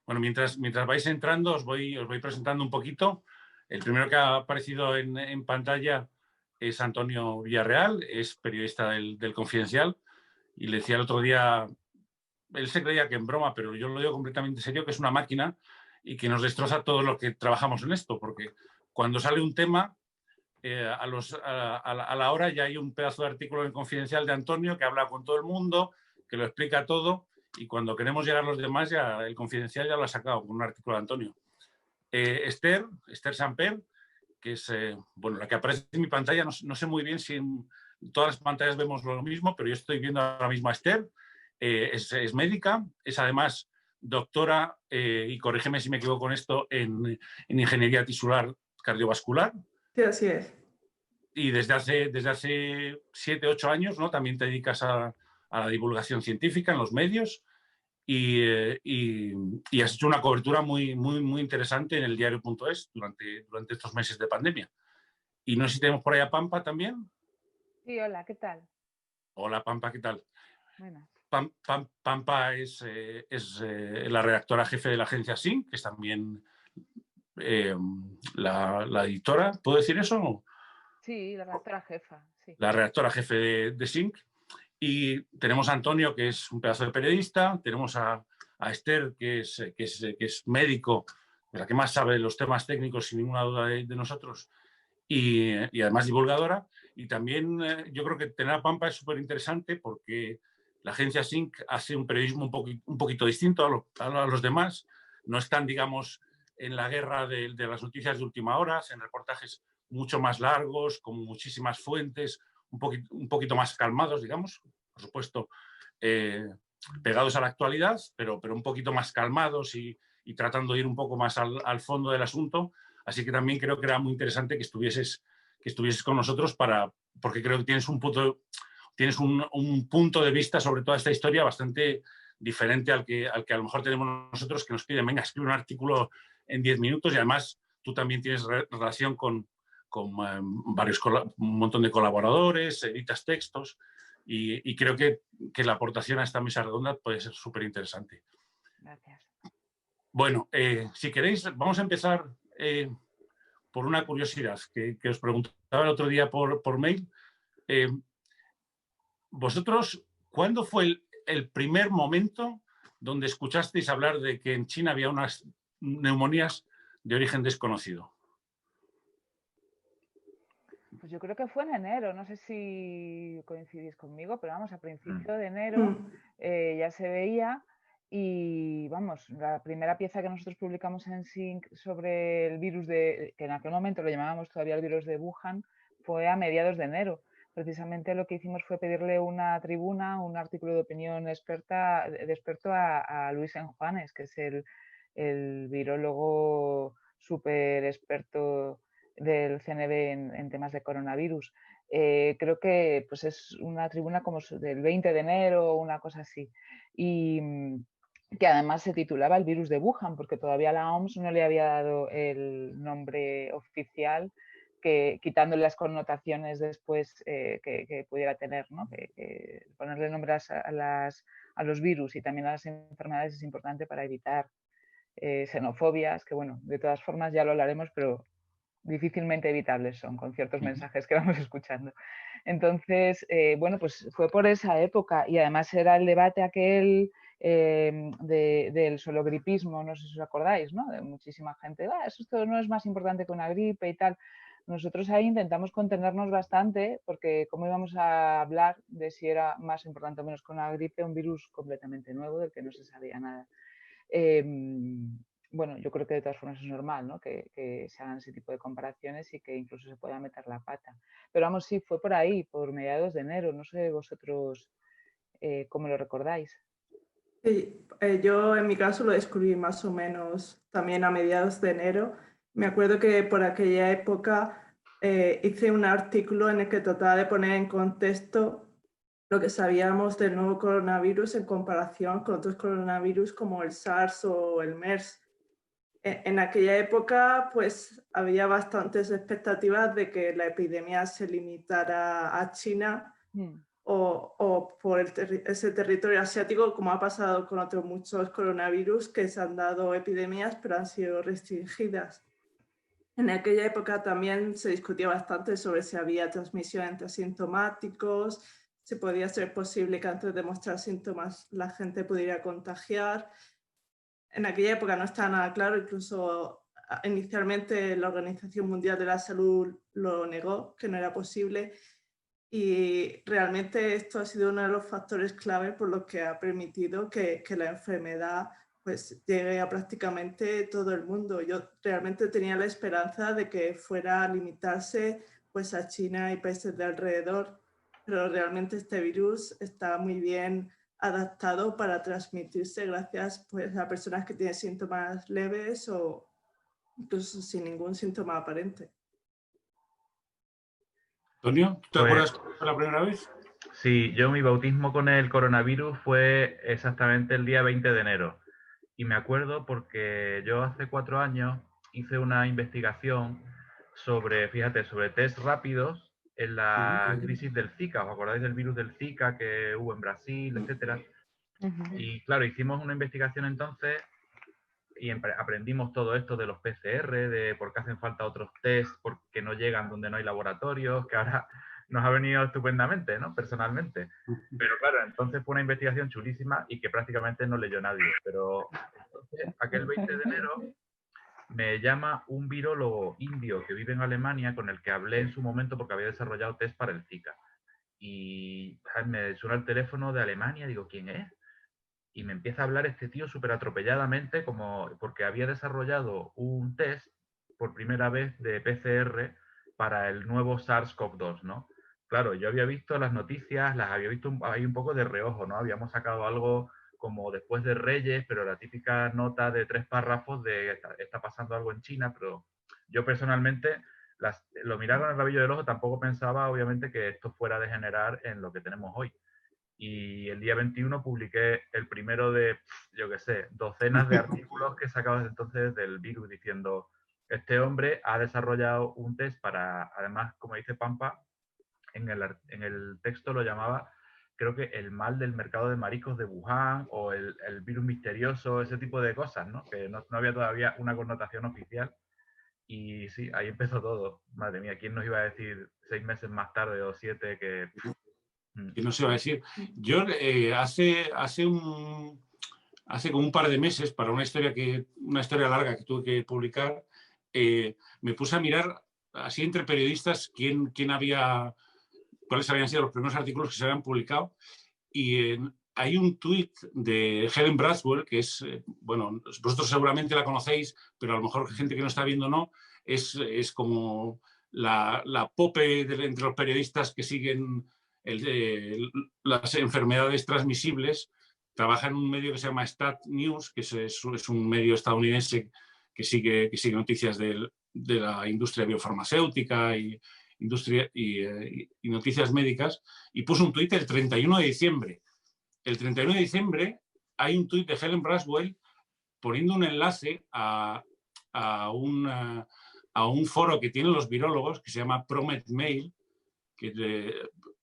Bueno, mientras vais entrando, os voy presentando un poquito. El primero que ha aparecido en pantalla es Antonio Villarreal, es periodista del Confidencial, y le decía el otro día, él se creía que en broma, pero yo lo digo completamente serio, que es una máquina y que nos destroza todo lo que trabajamos en esto, porque cuando sale un tema, a la hora ya hay un pedazo de artículo en Confidencial de Antonio que habla con todo el mundo, que lo explica todo, y cuando queremos llegar a los demás, ya el Confidencial ya lo ha sacado con un artículo de Antonio. Esther Samper, que es bueno, la que aparece en mi pantalla, no sé muy bien si en todas las pantallas vemos lo mismo, pero yo estoy viendo ahora mismo a Esther. Es médica, es además doctora, y corrígeme si me equivoco con esto, en ingeniería tisular cardiovascular. Sí, así es. Y desde hace 7, 8 años, ¿no? También te dedicas a la divulgación científica en los medios y has hecho una cobertura muy interesante en el diario.es durante estos meses de pandemia. Y no sé si tenemos por ahí a Pampa también. Sí, hola, ¿qué tal? Hola, Pampa, ¿qué tal? Buenas. Pampa es la redactora jefe de la agencia SYNC, que es también la editora, ¿puedo decir eso? Sí, la redactora jefa, sí. La redactora jefe de SYNC. Y tenemos a Antonio, que es un pedazo de periodista, tenemos a Esther, que es médico, la que más sabe de los temas técnicos, sin ninguna duda de nosotros, y además divulgadora. Y también yo creo que tener a Pampa es súper interesante porque la agencia SYNC hace un periodismo un poquito distinto a los demás. No están, digamos, en la guerra de las noticias de última hora, en reportajes mucho más largos, con muchísimas fuentes, un poquito más calmados, digamos, por supuesto, pegados a la actualidad, pero un poquito más calmados y tratando de ir un poco más al fondo del asunto. Así que también creo que era muy interesante que estuvieses con nosotros porque creo que tienes un punto de vista sobre toda esta historia bastante diferente al que a lo mejor tenemos nosotros, que nos piden, venga, escribe un artículo en 10 minutos, y además tú también tienes relación con un montón de colaboradores, editas textos, y creo que la aportación a esta mesa redonda puede ser súper interesante. Gracias. Bueno, si queréis, vamos a empezar por una curiosidad que os preguntaba el otro día por mail. Vosotros, ¿cuándo fue el primer momento donde escuchasteis hablar de que en China había unas neumonías de origen desconocido? Pues yo creo que fue en enero, no sé si coincidís conmigo, pero vamos, a principio de enero ya se veía. Y vamos, la primera pieza que nosotros publicamos en SYNC sobre el virus que en aquel momento lo llamábamos todavía el virus de Wuhan, fue a mediados de enero. Precisamente lo que hicimos fue pedirle una tribuna, un artículo de opinión experto a Luis Enjuanes, que es el virólogo súper experto del CNV en temas de coronavirus. Creo que pues es una tribuna como del 20 de enero o una cosa así. Y que además se titulaba el virus de Wuhan, porque todavía la OMS no le había dado el nombre oficial, quitando las connotaciones después que pudiera tener, ¿no? Que ponerle nombres a los virus y también a las enfermedades es importante para evitar xenofobias, que bueno, de todas formas ya lo hablaremos, pero difícilmente evitables son con ciertos mensajes que vamos escuchando. Entonces, bueno, pues fue por esa época, y además era el debate aquel del sologripismo, no sé si os acordáis, ¿no? De muchísima gente, esto no es más importante que una gripe y tal. Nosotros ahí intentamos contenernos bastante porque cómo íbamos a hablar de si era más importante o menos que una gripe, un virus completamente nuevo del que no se sabía nada. Bueno, yo creo que de todas formas es normal, ¿no? Que se hagan ese tipo de comparaciones y que incluso se pueda meter la pata. Pero vamos, sí, fue por ahí, por mediados de enero. No sé vosotros cómo lo recordáis. Sí, yo en mi caso lo descubrí más o menos también a mediados de enero. Me acuerdo que por aquella época hice un artículo en el que trataba de poner en contexto lo que sabíamos del nuevo coronavirus en comparación con otros coronavirus como el SARS o el MERS. En aquella época, pues había bastantes expectativas de que la epidemia se limitara a China o por ese territorio asiático, como ha pasado con otros muchos coronavirus que se han dado epidemias pero han sido restringidas. En aquella época también se discutía bastante sobre si había transmisión entre asintomáticos, si podía ser posible que antes de mostrar síntomas la gente pudiera contagiar. En aquella época no estaba nada claro, incluso inicialmente la Organización Mundial de la Salud lo negó, que no era posible. Y realmente esto ha sido uno de los factores clave por los que ha permitido que la enfermedad pues llegue a prácticamente todo el mundo. Yo realmente tenía la esperanza de que fuera a limitarse pues a China y países de alrededor, pero realmente este virus está muy bien adaptado para transmitirse gracias pues a personas que tienen síntomas leves o incluso sin ningún síntoma aparente. Antonio, ¿te Pues, acuerdas cuándo fue la primera vez? sí, yo mi bautismo con el coronavirus fue exactamente el día 20 de enero. Y me acuerdo porque yo hace 4 años hice una investigación sobre, fíjate, sobre test rápidos en la crisis del Zika. ¿Os acordáis del virus del Zika que hubo en Brasil, etcétera? Y claro, hicimos una investigación entonces y aprendimos todo esto de los PCR, de por qué hacen falta otros test, porque no llegan donde no hay laboratorios, que ahora nos ha venido estupendamente, ¿no? Personalmente. Pero claro, entonces fue una investigación chulísima y que prácticamente no leyó nadie. Pero entonces, aquel 20 de enero me llama un virólogo indio que vive en Alemania con el que hablé en su momento porque había desarrollado test para el Zika. Y me suena el teléfono de Alemania, digo, ¿quién es? Y me empieza a hablar este tío súper atropelladamente como porque había desarrollado un test por primera vez de PCR para el nuevo SARS-CoV-2, ¿no? Claro, yo había visto las noticias, las había visto ahí un poco de reojo, ¿no? Habíamos sacado algo como después de Reyes, pero la típica nota de 3 párrafos de está pasando algo en China, pero yo personalmente lo miraba en el rabillo del ojo, tampoco pensaba obviamente que esto fuera a degenerar en lo que tenemos hoy. Y el día 21 publiqué el primero de, yo qué sé, docenas de artículos que sacaba desde entonces del virus diciendo, este hombre ha desarrollado un test para, además, como dice Pampa, en el texto lo llamaba, creo que el mal del mercado de mariscos de Wuhan o el virus misterioso, ese tipo de cosas, ¿no? Que no había todavía una connotación oficial. Y sí, ahí empezó todo. Madre mía, ¿quién nos iba a decir 6 meses más tarde o 7 que... Que no se va a decir. Yo hace como un par de meses, para una historia larga que tuve que publicar, me puse a mirar así entre periodistas cuáles habían sido los primeros artículos que se habían publicado. Y hay un tuit de Helen Braswell, que es, bueno, vosotros seguramente la conocéis, pero a lo mejor gente que no está viendo no, es como la pope entre los periodistas que siguen las enfermedades transmisibles. Trabaja en un medio que se llama Stat News, que es un medio estadounidense que sigue noticias de la industria biofarmacéutica y noticias médicas, y puso un tuit el 31 de diciembre. El 31 de diciembre hay un tuit de Helen Braswell poniendo un enlace a un foro que tienen los virólogos que se llama ProMedMail, que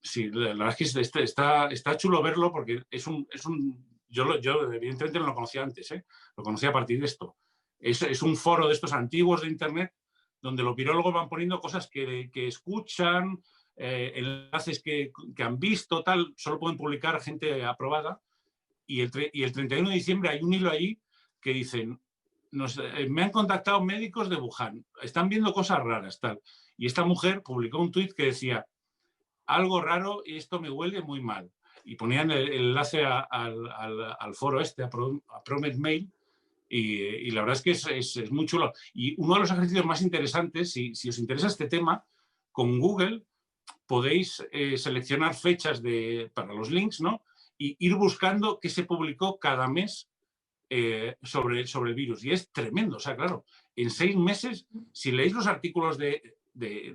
sí, la verdad es que está chulo verlo porque yo evidentemente no lo conocía antes, lo conocí a partir de esto. Es un foro de estos antiguos de Internet donde los virólogos van poniendo cosas que escuchan, enlaces que han visto, tal, solo pueden publicar gente aprobada. Y el 31 de diciembre hay un hilo allí que dicen, me han contactado médicos de Wuhan, están viendo cosas raras, tal. Y esta mujer publicó un tuit que decía, algo raro y esto me huele muy mal. Y ponían el enlace al foro a ProMedMail, y la verdad es que es muy chulo. Y uno de los ejercicios más interesantes, si os interesa este tema, con Google podéis seleccionar fechas para los links, ¿no? Y ir buscando qué se publicó cada mes sobre el virus. Y es tremendo. O sea, claro, en 6 meses, si leéis los artículos de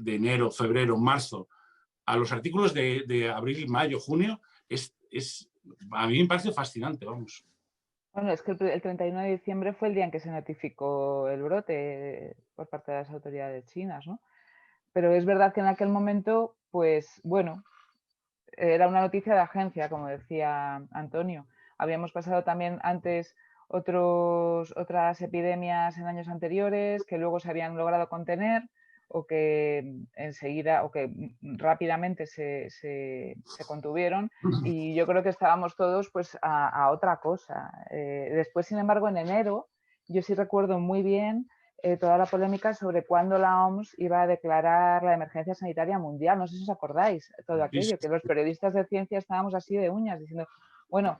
enero, febrero, marzo, a los artículos de abril, mayo, junio, a mí me parece fascinante, vamos. Bueno, es que el 31 de diciembre fue el día en que se notificó el brote por parte de las autoridades chinas, ¿no? Pero es verdad que en aquel momento, pues bueno, era una noticia de agencia, como decía Antonio. Habíamos pasado también antes otras epidemias en años anteriores que luego se habían logrado contener o que enseguida o que rápidamente se contuvieron, y yo creo que estábamos todos pues a otra cosa. Después, sin embargo, en enero yo sí recuerdo muy bien toda la polémica sobre cuándo la OMS iba a declarar la emergencia sanitaria mundial. No sé si os acordáis todo aquello, que los periodistas de ciencia estábamos así de uñas diciendo, bueno,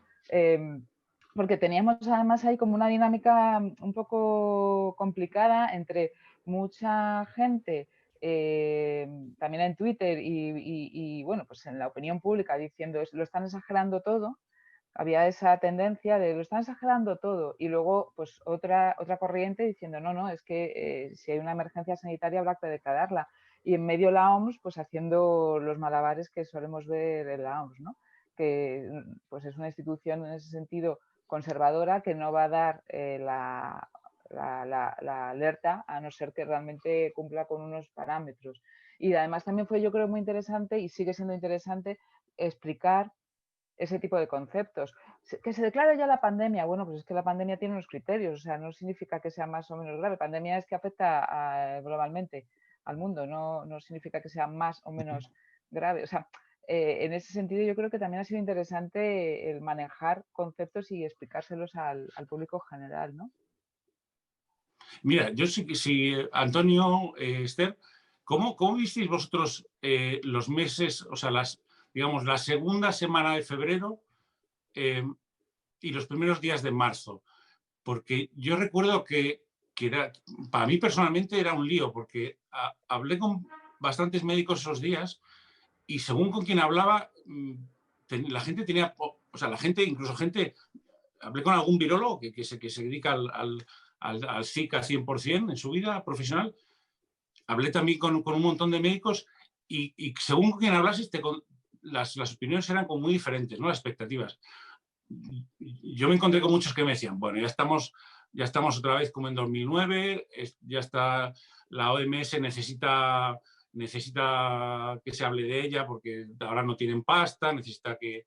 porque teníamos además ahí como una dinámica un poco complicada entre mucha gente, también en Twitter y bueno, pues en la opinión pública diciendo lo están exagerando todo. Había esa tendencia de lo están exagerando todo, y luego pues otra corriente diciendo no, es que si hay una emergencia sanitaria habrá que declararla, y en medio la OMS pues haciendo los malabares que solemos ver en la OMS, ¿no? Que pues es una institución en ese sentido conservadora que no va a dar la alerta a no ser que realmente cumpla con unos parámetros. Y además también fue, yo creo, muy interesante, y sigue siendo interesante, explicar ese tipo de conceptos. Que se declare ya la pandemia, bueno, pues es que la pandemia tiene unos criterios, o sea, no significa que sea más o menos grave. Pandemia es que afecta globalmente al mundo, no significa que sea más o menos grave. O sea, en ese sentido yo creo que también ha sido interesante el manejar conceptos y explicárselos al público general, ¿no? Mira, yo sí, Antonio, Esther, ¿cómo visteis vosotros los meses, o sea, digamos, la segunda semana de febrero y los primeros días de marzo? Porque yo recuerdo que para mí personalmente era un lío, porque hablé con bastantes médicos esos días y según con quien hablaba, la gente tenía, o sea, la gente, incluso gente, hablé con algún virólogo que se dedica al Zika 100% en su vida profesional, hablé también con un montón de médicos y según con quien hablases, las opiniones eran como muy diferentes, ¿no? Las expectativas. Yo me encontré con muchos que me decían, bueno, ya estamos otra vez como en 2009, ya está, la OMS necesita que se hable de ella porque ahora no tienen pasta, necesita que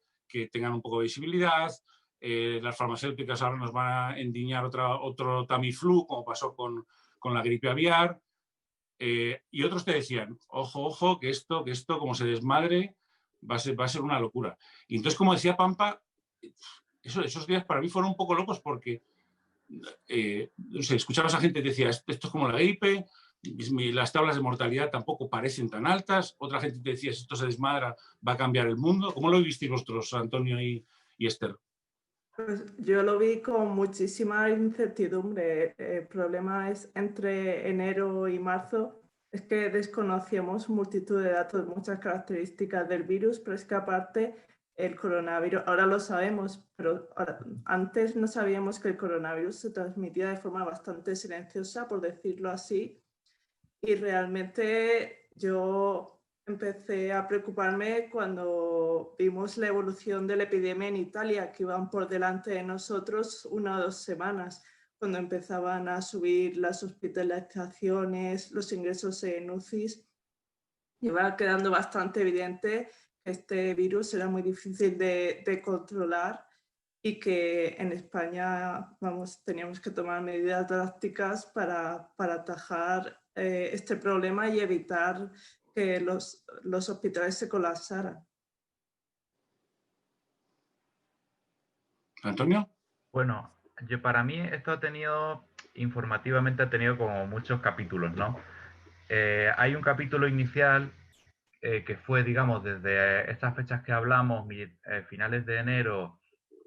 tengan un poco de visibilidad, las farmacéuticas ahora nos van a endiñar otro Tamiflu, como pasó con la gripe aviar, y otros te decían, ojo, que esto como se desmadre va a ser una locura. Y entonces, como decía Pampa, esos días para mí fueron un poco locos porque no sé, escuchabas a gente que decía, esto es como la gripe, las tablas de mortalidad tampoco parecen tan altas, otra gente te decía, si esto se desmadra, va a cambiar el mundo. ¿Cómo lo visteis vosotros, Antonio y Esther? Pues yo lo vi con muchísima incertidumbre. El problema es entre enero y marzo, es que desconocíamos multitud de datos, muchas características del virus, pero es que aparte el coronavirus, ahora lo sabemos, pero antes no sabíamos que el coronavirus se transmitía de forma bastante silenciosa, por decirlo así, y realmente yo empecé a preocuparme cuando vimos la evolución de la epidemia en Italia, que iban por delante de nosotros 1 o 2 semanas, cuando empezaban a subir las hospitalizaciones, los ingresos en UCIs. Iba quedando bastante evidente que este virus era muy difícil de controlar y que en España teníamos que tomar medidas drásticas para atajar este problema y evitar que los hospitales se colapsaran. ¿Antonio? Bueno, para mí esto informativamente ha tenido como muchos capítulos, ¿no? Hay un capítulo inicial que fue, digamos, desde estas fechas que hablamos, finales de enero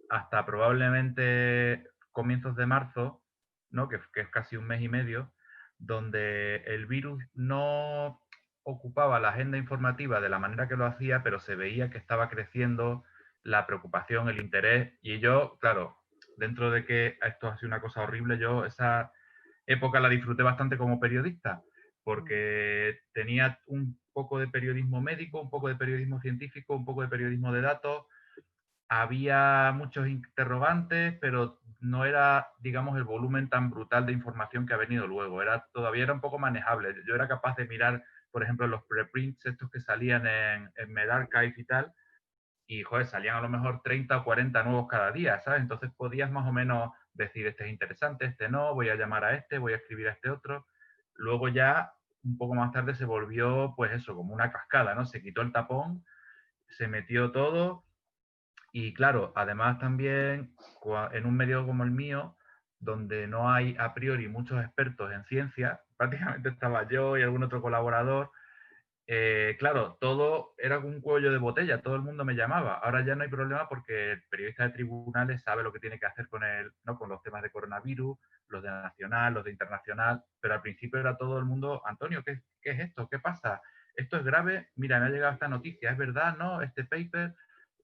hasta probablemente comienzos de marzo, ¿no? Que es casi un mes y medio, donde el virus no ocupaba la agenda informativa de la manera que lo hacía, pero se veía que estaba creciendo la preocupación, el interés, y yo, claro, dentro de que esto ha sido una cosa horrible, yo esa época la disfruté bastante como periodista, porque tenía un poco de periodismo médico, un poco de periodismo científico, un poco de periodismo de datos, había muchos interrogantes, pero no era, digamos, el volumen tan brutal de información que ha venido luego. Todavía era un poco manejable. Yo era capaz de mirar, por ejemplo, los preprints estos que salían en medRxiv y tal, y, joder, salían a lo mejor 30 o 40 nuevos cada día, ¿sabes? Entonces podías más o menos decir, este es interesante, este no, voy a llamar a este, voy a escribir a este otro. Luego ya, un poco más tarde, se volvió, pues eso, como una cascada, ¿no? Se quitó el tapón, se metió todo y, claro, además también en un medio como el mío, donde no hay a priori muchos expertos en ciencia, prácticamente estaba yo y algún otro colaborador, claro, todo era un cuello de botella, todo el mundo me llamaba. Ahora ya no hay problema porque el periodista de tribunales sabe lo que tiene que hacer con, ¿no? con los temas de coronavirus, los de nacional, los de internacional, pero al principio era todo el mundo, Antonio, ¿qué es esto? ¿Qué pasa? ¿Esto es grave? Mira, me ha llegado esta noticia, ¿es verdad? ¿No? Este paper.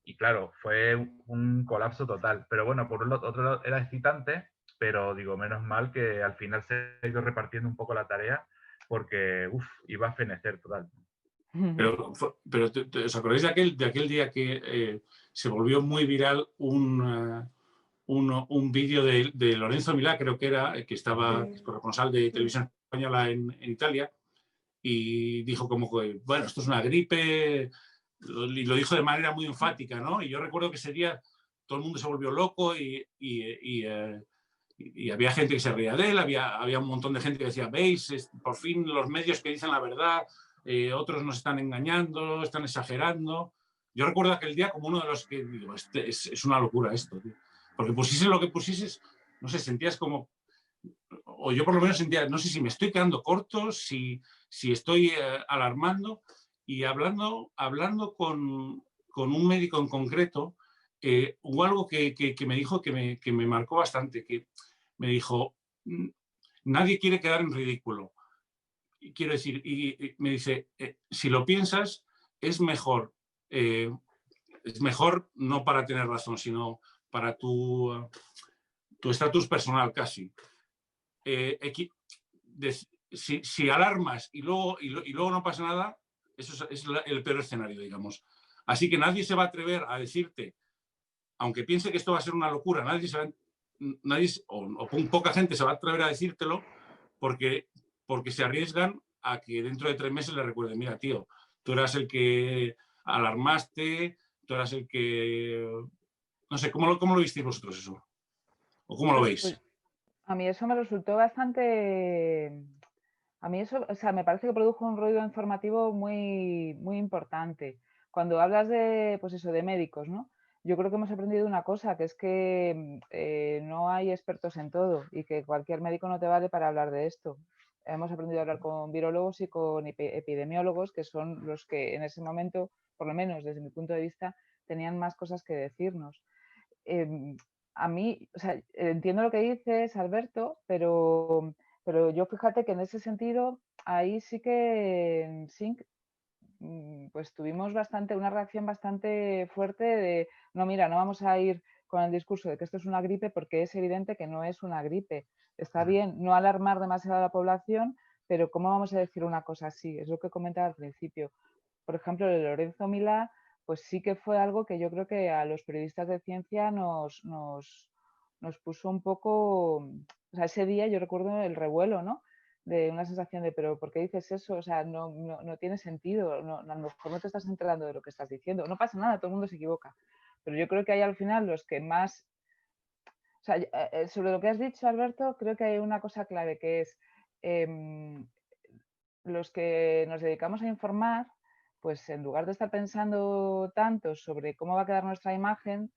Y claro, fue un colapso total. Pero bueno, por otro lado era excitante, pero digo, menos mal que al final se ha ido repartiendo un poco la tarea porque, iba a fenecer total. Pero ¿os acordáis de aquel día que se volvió muy viral un vídeo de Lorenzo Milá, creo que era, que estaba corresponsal de Televisión Española en Italia, y dijo como que, bueno, esto es una gripe, y lo dijo de manera muy enfática, ¿no? Y yo recuerdo que ese día todo el mundo se volvió loco y había gente que se reía de él, había un montón de gente que decía, veis, por fin los medios que dicen la verdad, otros nos están engañando, están exagerando. Yo recuerdo aquel día como uno de los que digo, es una locura esto, tío. Porque pusieses lo que pusieses, no sé, sentías como, o yo por lo menos sentía, no sé si me estoy quedando corto, si estoy alarmando, y hablando con un médico en concreto, hubo algo que me dijo que me marcó bastante, que me dijo, nadie quiere quedar en ridículo. Quiero decir, y me dice, si lo piensas, es mejor no para tener razón, sino para tu estatus personal casi. Si alarmas y luego no pasa nada, eso es el peor escenario, digamos. Así que nadie se va a atrever a decirte, aunque piense que esto va a ser una locura, poca gente se va a atrever a decírtelo porque se arriesgan a que dentro de 3 meses le recuerden, mira, tío, tú eras el que alarmaste, tú eras el que... No sé, ¿cómo lo visteis vosotros eso? ¿O cómo lo veis? Pues a mí eso me resultó bastante... A mí eso, o sea, me parece que produjo un ruido informativo muy, muy importante. Cuando hablas de, pues eso, de médicos, ¿no? Yo creo que hemos aprendido una cosa, que es que no hay expertos en todo y que cualquier médico no te vale para hablar de esto. Hemos aprendido a hablar con virólogos y con epidemiólogos, que son los que en ese momento, por lo menos desde mi punto de vista, tenían más cosas que decirnos. A mí, o sea, entiendo lo que dices, Alberto, pero yo fíjate que en ese sentido, ahí sí que en Sync pues tuvimos una reacción bastante fuerte de, no, mira, no vamos a ir con el discurso de que esto es una gripe porque es evidente que no es una gripe. Está bien no alarmar demasiado a la población, pero ¿cómo vamos a decir una cosa así? Es lo que comentaba al principio. Por ejemplo, el de Lorenzo Milá, pues sí que fue algo que yo creo que a los periodistas de ciencia nos puso un poco, o sea, ese día yo recuerdo el revuelo, ¿no? De una sensación de, pero ¿por qué dices eso? O sea, no tiene sentido, a lo mejor no te estás enterando de lo que estás diciendo. No pasa nada, todo el mundo se equivoca. Pero yo creo que hay al final los que más... O sea, sobre lo que has dicho, Alberto, creo que hay una cosa clave que es los que nos dedicamos a informar, pues en lugar de estar pensando tanto sobre cómo va a quedar nuestra imagen,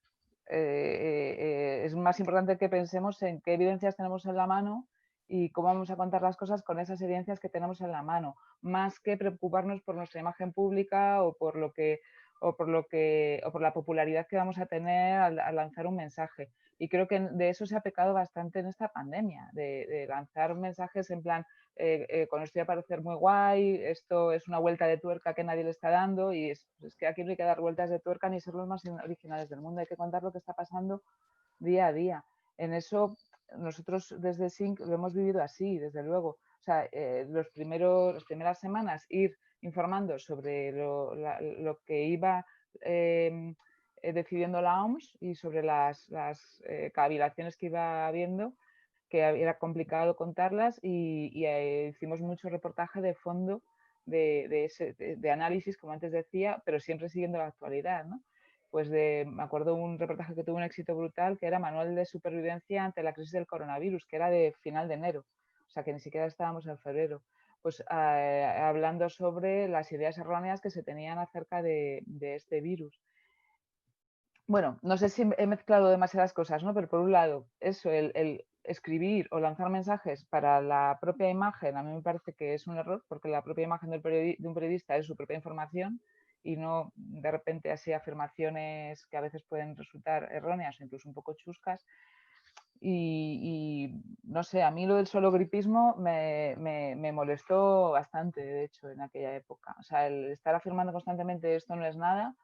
es más importante que pensemos en qué evidencias tenemos en la mano y cómo vamos a contar las cosas con esas evidencias que tenemos en la mano, más que preocuparnos por nuestra imagen pública o por la popularidad que vamos a tener al lanzar un mensaje. Y creo que de eso se ha pecado bastante en esta pandemia, de lanzar mensajes en plan, con esto voy a parecer muy guay, esto es una vuelta de tuerca que nadie le está dando y es que aquí no hay que dar vueltas de tuerca ni ser los más originales del mundo, hay que contar lo que está pasando día a día. En eso nosotros desde Sync lo hemos vivido así, desde luego. O sea, las primeras semanas ir informando sobre lo que iba decidiendo la OMS y sobre las cavilaciones que iba habiendo, que era complicado contarlas y hicimos mucho reportaje de fondo de análisis, como antes decía, pero siempre siguiendo la actualidad, ¿no? pues me acuerdo un reportaje que tuvo un éxito brutal, que era Manual de supervivencia ante la crisis del coronavirus, que era de final de enero, o sea que ni siquiera estábamos en febrero. Pues hablando sobre las ideas erróneas que se tenían acerca de este virus. Bueno, no sé si he mezclado demasiadas cosas, ¿no? Pero por un lado, eso, el escribir o lanzar mensajes para la propia imagen, a mí me parece que es un error, porque la propia imagen de un periodista es su propia información y no de repente así afirmaciones que a veces pueden resultar erróneas o incluso un poco chuscas. Y no sé, a mí lo del solo gripismo me molestó bastante, de hecho, en aquella época. O sea, el estar afirmando constantemente esto no es nada.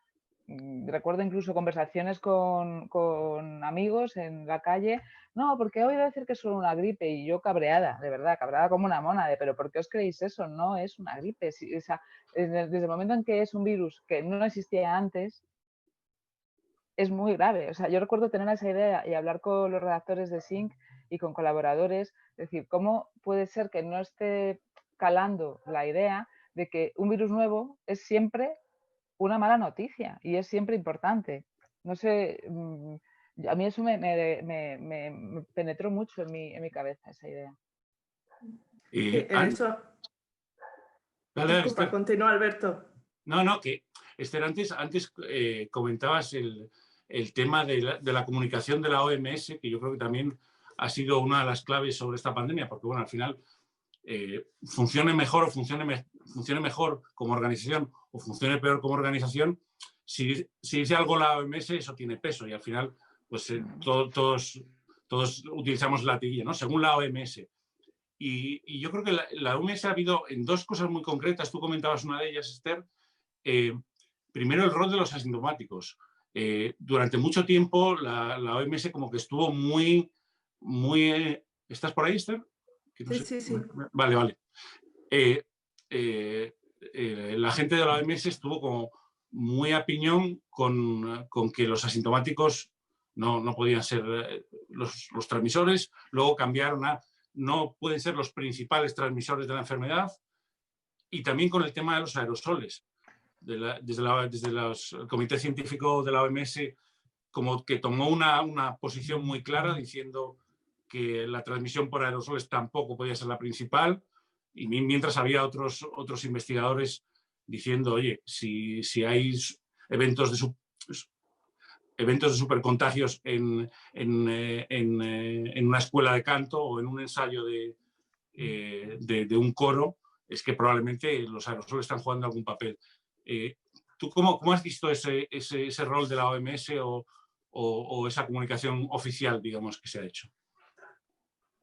Recuerdo incluso conversaciones con amigos en la calle. No, porque he oído decir que es solo una gripe, y yo cabreada, de verdad, cabreada como una mona, pero ¿por qué os creéis eso? No es una gripe. O sea, desde el momento en que es un virus que no existía antes, es muy grave. O sea, yo recuerdo tener esa idea y hablar con los redactores de Sync y con colaboradores, es decir, ¿cómo puede ser que no esté calando la idea de que un virus nuevo es siempre una mala noticia y es siempre importante? No sé, a mí eso me penetró mucho en mi cabeza, esa idea. Eso... Disculpa, continúa, Alberto. No, que Esther, antes comentabas el tema de la comunicación de la OMS, que yo creo que también ha sido una de las claves sobre esta pandemia, porque bueno, al final funcione mejor o funcione mejor como organización o funcione peor como organización, si dice algo la OMS, eso tiene peso y al final pues todos utilizamos la latiguilla, ¿no? Según la OMS. Y yo creo que la OMS ha habido en dos cosas muy concretas. Tú comentabas una de ellas, Esther. Primero, el rol de los asintomáticos. Durante mucho tiempo la OMS como que estuvo muy... ¿Estás por ahí, Esther? No sé. Sí. Vale. La gente de la OMS estuvo como muy a piñón con que los asintomáticos no podían ser los transmisores. Luego cambiaron a no pueden ser los principales transmisores de la enfermedad, y también con el tema de los aerosoles. Desde el Comité Científico de la OMS como que tomó una posición muy clara diciendo que la transmisión por aerosoles tampoco podía ser la principal, y mientras había otros investigadores diciendo, oye, si hay eventos de supercontagios en una escuela de canto o en un ensayo de un coro, es que probablemente los aerosoles están jugando algún papel. ¿Tú cómo has visto ese rol de la OMS o esa comunicación oficial, digamos, que se ha hecho?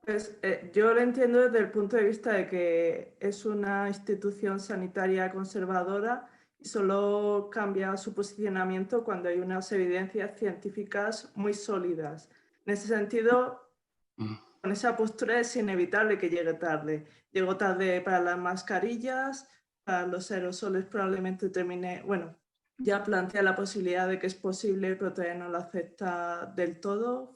Pues yo lo entiendo desde el punto de vista de que es una institución sanitaria conservadora y solo cambia su posicionamiento cuando hay unas evidencias científicas muy sólidas. En ese sentido, con esa postura es inevitable que llegue tarde. Llegó tarde para las mascarillas, para los aerosoles probablemente termine, bueno, ya plantea la posibilidad de que es posible, pero todavía no lo acepta del todo.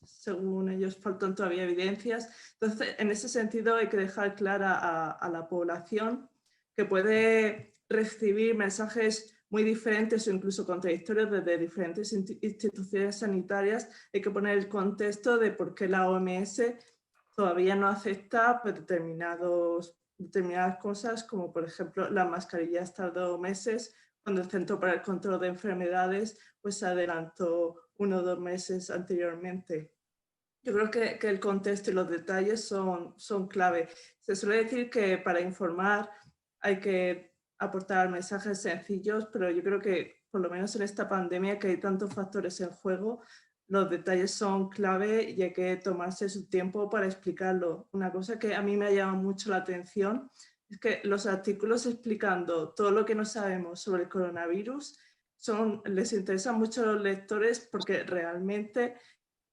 Según ellos, faltan todavía evidencias. Entonces, en ese sentido, hay que dejar clara a la población que puede recibir mensajes muy diferentes o incluso contradictorios desde diferentes instituciones sanitarias. Hay que poner el contexto de por qué la OMS todavía no acepta pues, determinadas cosas, como por ejemplo las mascarillas tardó meses, cuando el Centro para el Control de Enfermedades pues, se adelantó 1 o 2 meses anteriormente. Yo creo que el contexto y los detalles son clave. Se suele decir que para informar hay que aportar mensajes sencillos, pero yo creo que por lo menos en esta pandemia que hay tantos factores en juego, los detalles son clave y hay que tomarse su tiempo para explicarlo. Una cosa que a mí me ha llamado mucho la atención es que los artículos explicando todo lo que no sabemos sobre el coronavirus les interesan mucho a los lectores porque realmente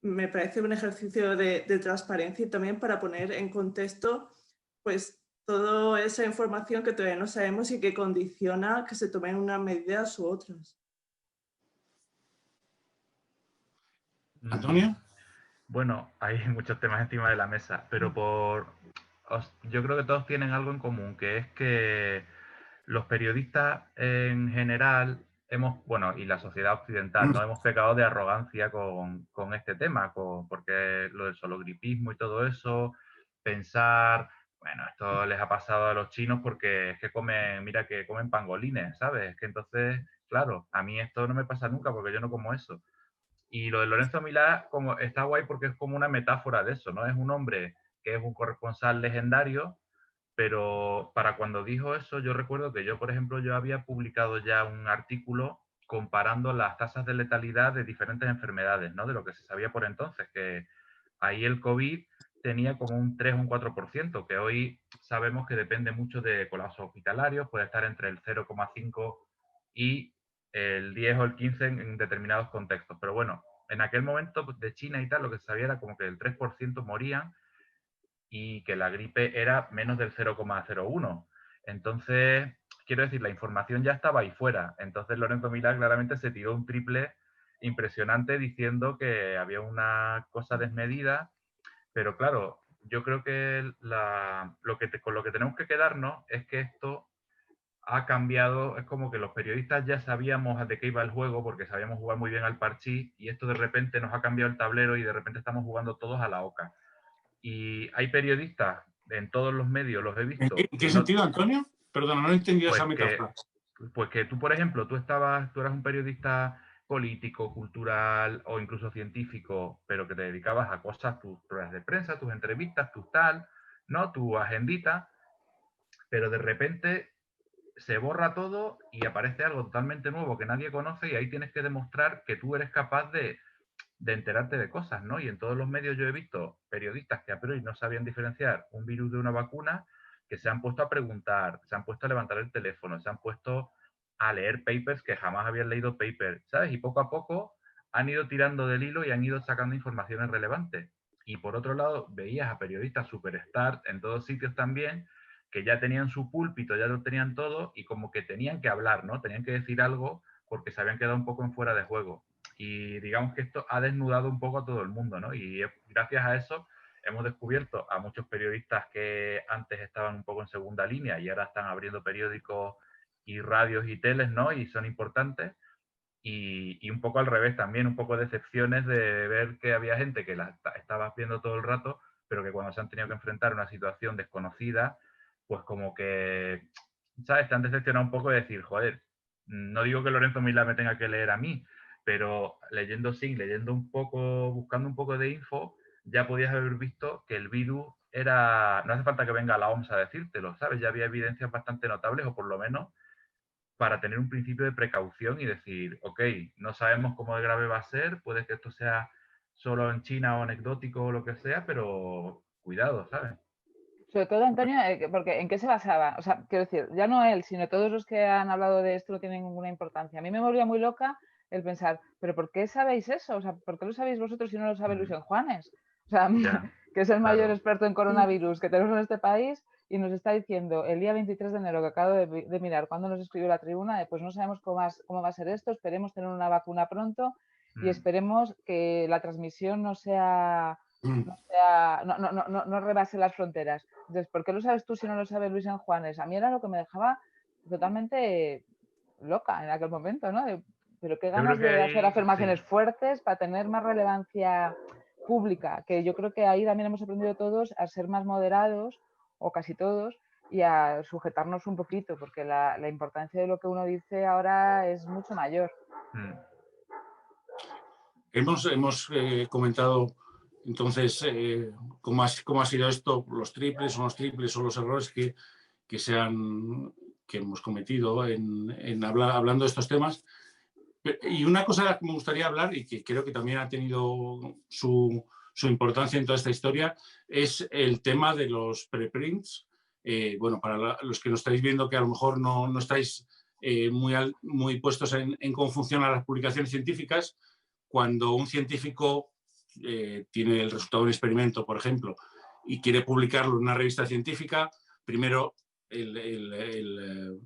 me parece un ejercicio de transparencia y también para poner en contexto pues toda esa información que todavía no sabemos y que condiciona que se tomen unas medidas u otras. ¿Antonio? Bueno, hay muchos temas encima de la mesa, pero yo creo que todos tienen algo en común, que es que los periodistas en general bueno, y la sociedad occidental, ¿no? Hemos pecado de arrogancia con este tema, porque lo del sologripismo y todo eso, pensar, bueno, esto les ha pasado a los chinos porque es que comen, mira que comen pangolines, ¿sabes? Es que entonces, claro, a mí esto no me pasa nunca porque yo no como eso. Y lo de Lorenzo Milá como, está guay porque es como una metáfora de eso, ¿no? Es un hombre que es un corresponsal legendario, pero para cuando dijo eso, yo recuerdo que yo, por ejemplo, yo había publicado ya un artículo comparando las tasas de letalidad de diferentes enfermedades, ¿no? De lo que se sabía por entonces, que ahí el COVID tenía como un 3 o un 4%, que hoy sabemos que depende mucho de colapsos hospitalarios, puede estar entre el 0,5 y el 10 o el 15 en determinados contextos. Pero bueno, en aquel momento de China y tal, lo que se sabía era como que el 3% morían y que la gripe era menos del 0,01. Entonces, quiero decir, la información ya estaba ahí fuera. Entonces, Lorenzo Milá claramente se tiró un triple impresionante diciendo que había una cosa desmedida, pero claro, yo creo que con lo que tenemos que quedarnos es que esto ha cambiado, es como que los periodistas ya sabíamos de qué iba el juego porque sabíamos jugar muy bien al parchís y esto de repente nos ha cambiado el tablero y de repente estamos jugando todos a la oca. Y hay periodistas en todos los medios, los he visto. ¿En qué sentido, Antonio? Perdón, no he entendido esa metáfora. Pues que tú, por ejemplo, tú eras un periodista político, cultural o incluso científico, pero que te dedicabas a cosas, tus pruebas de prensa, tus entrevistas, tus tal, ¿no? Tu agendita, pero de repente se borra todo y aparece algo totalmente nuevo que nadie conoce y ahí tienes que demostrar que tú eres capaz de enterarte de cosas, ¿no? Y en todos los medios yo he visto periodistas que a priori no sabían diferenciar un virus de una vacuna, que se han puesto a preguntar, se han puesto a levantar el teléfono, se han puesto a leer papers que jamás habían leído papers, ¿sabes? Y poco a poco han ido tirando del hilo y han ido sacando informaciones relevantes. Y por otro lado, veías a periodistas superstar en todos sitios también, que ya tenían su púlpito, ya lo tenían todo y como que tenían que hablar, ¿no? Tenían que decir algo porque se habían quedado un poco en fuera de juego. Y digamos que esto ha desnudado un poco a todo el mundo, ¿no? Y gracias a eso hemos descubierto a muchos periodistas que antes estaban un poco en segunda línea y ahora están abriendo periódicos y radios y teles, ¿no? Y son importantes. Y un poco al revés también, un poco decepciones de ver que había gente que la estabas viendo todo el rato, pero que cuando se han tenido que enfrentar a una situación desconocida, pues como que, ¿sabes? Te han decepcionado un poco de decir, joder, no digo que Lorenzo Milá me tenga que leer a mí, pero leyendo Sing, leyendo un poco, buscando un poco de info, ya podías haber visto que el virus era, no hace falta que venga la OMS a decírtelo, ¿sabes? Ya había evidencias bastante notables, o por lo menos para tener un principio de precaución y decir, ok, no sabemos cómo de grave va a ser, puede que esto sea solo en China o anecdótico o lo que sea, pero cuidado, ¿sabes? Sobre todo, Antonio, porque ¿en qué se basaba? O sea, quiero decir, ya no él, sino todos los que han hablado de esto no tienen ninguna importancia. A mí me volvía muy loca el pensar, ¿pero por qué sabéis eso? O sea, ¿por qué lo sabéis vosotros si no lo sabe Luis Juanes? O sea, Ya, que es el mayor claro. experto en coronavirus que tenemos en este país y nos está diciendo el día 23 de enero, que acabo de mirar cuando nos escribió la tribuna, pues no sabemos cómo va a ser esto, esperemos tener una vacuna pronto y esperemos que la transmisión no rebase las fronteras. Entonces, ¿por qué lo sabes tú si no lo sabe Luis Juanes? A mí era lo que me dejaba totalmente loca en aquel momento, ¿no? Pero qué ganas de hacer afirmaciones fuertes para tener más relevancia pública, que yo creo que ahí también hemos aprendido todos a ser más moderados, o casi todos, y a sujetarnos un poquito, porque la importancia de lo que uno dice ahora es mucho mayor. Hemos comentado entonces cómo ha sido esto, los triples o los errores que hemos cometido hablando de estos temas. Y una cosa de la que me gustaría hablar y que creo que también ha tenido su importancia en toda esta historia es el tema de los preprints. Bueno, para los que nos estáis viendo que a lo mejor no estáis muy puestos en cómo funcionan las publicaciones científicas, cuando un científico tiene el resultado de un experimento, por ejemplo, y quiere publicarlo en una revista científica, primero el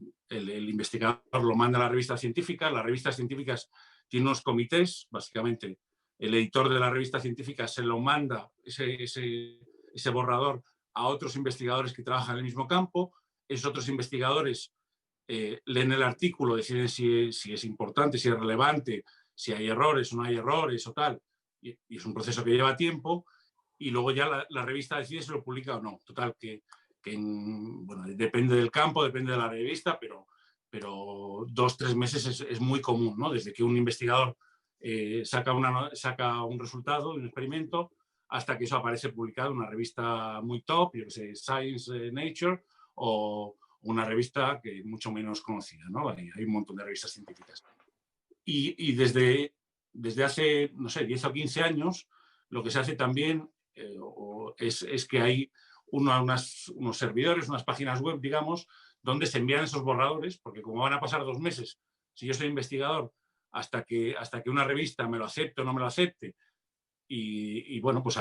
investigador lo manda a la revista científica, las revistas científicas tienen unos comités, básicamente el editor de la revista científica se lo manda ese borrador a otros investigadores que trabajan en el mismo campo, esos otros investigadores leen el artículo, deciden si es importante, si es relevante, si hay errores o no hay errores o tal, y es un proceso que lleva tiempo, y luego ya la revista decide si lo publica o no. Total, bueno, depende del campo, depende de la revista, pero 2-3 meses es muy común, ¿no? Desde que un investigador saca un resultado, un experimento, hasta que eso aparece publicado en una revista muy top, yo que sé, Science, Nature, o una revista que es mucho menos conocida, ¿no? Hay un montón de revistas científicas. Y desde hace, no sé, 10 o 15 años, lo que se hace también es que hay unos servidores, unas páginas web, digamos, donde se envían esos borradores, porque como van a pasar 2 meses, si yo soy investigador, hasta que una revista me lo acepte o no me lo acepte, y bueno, pues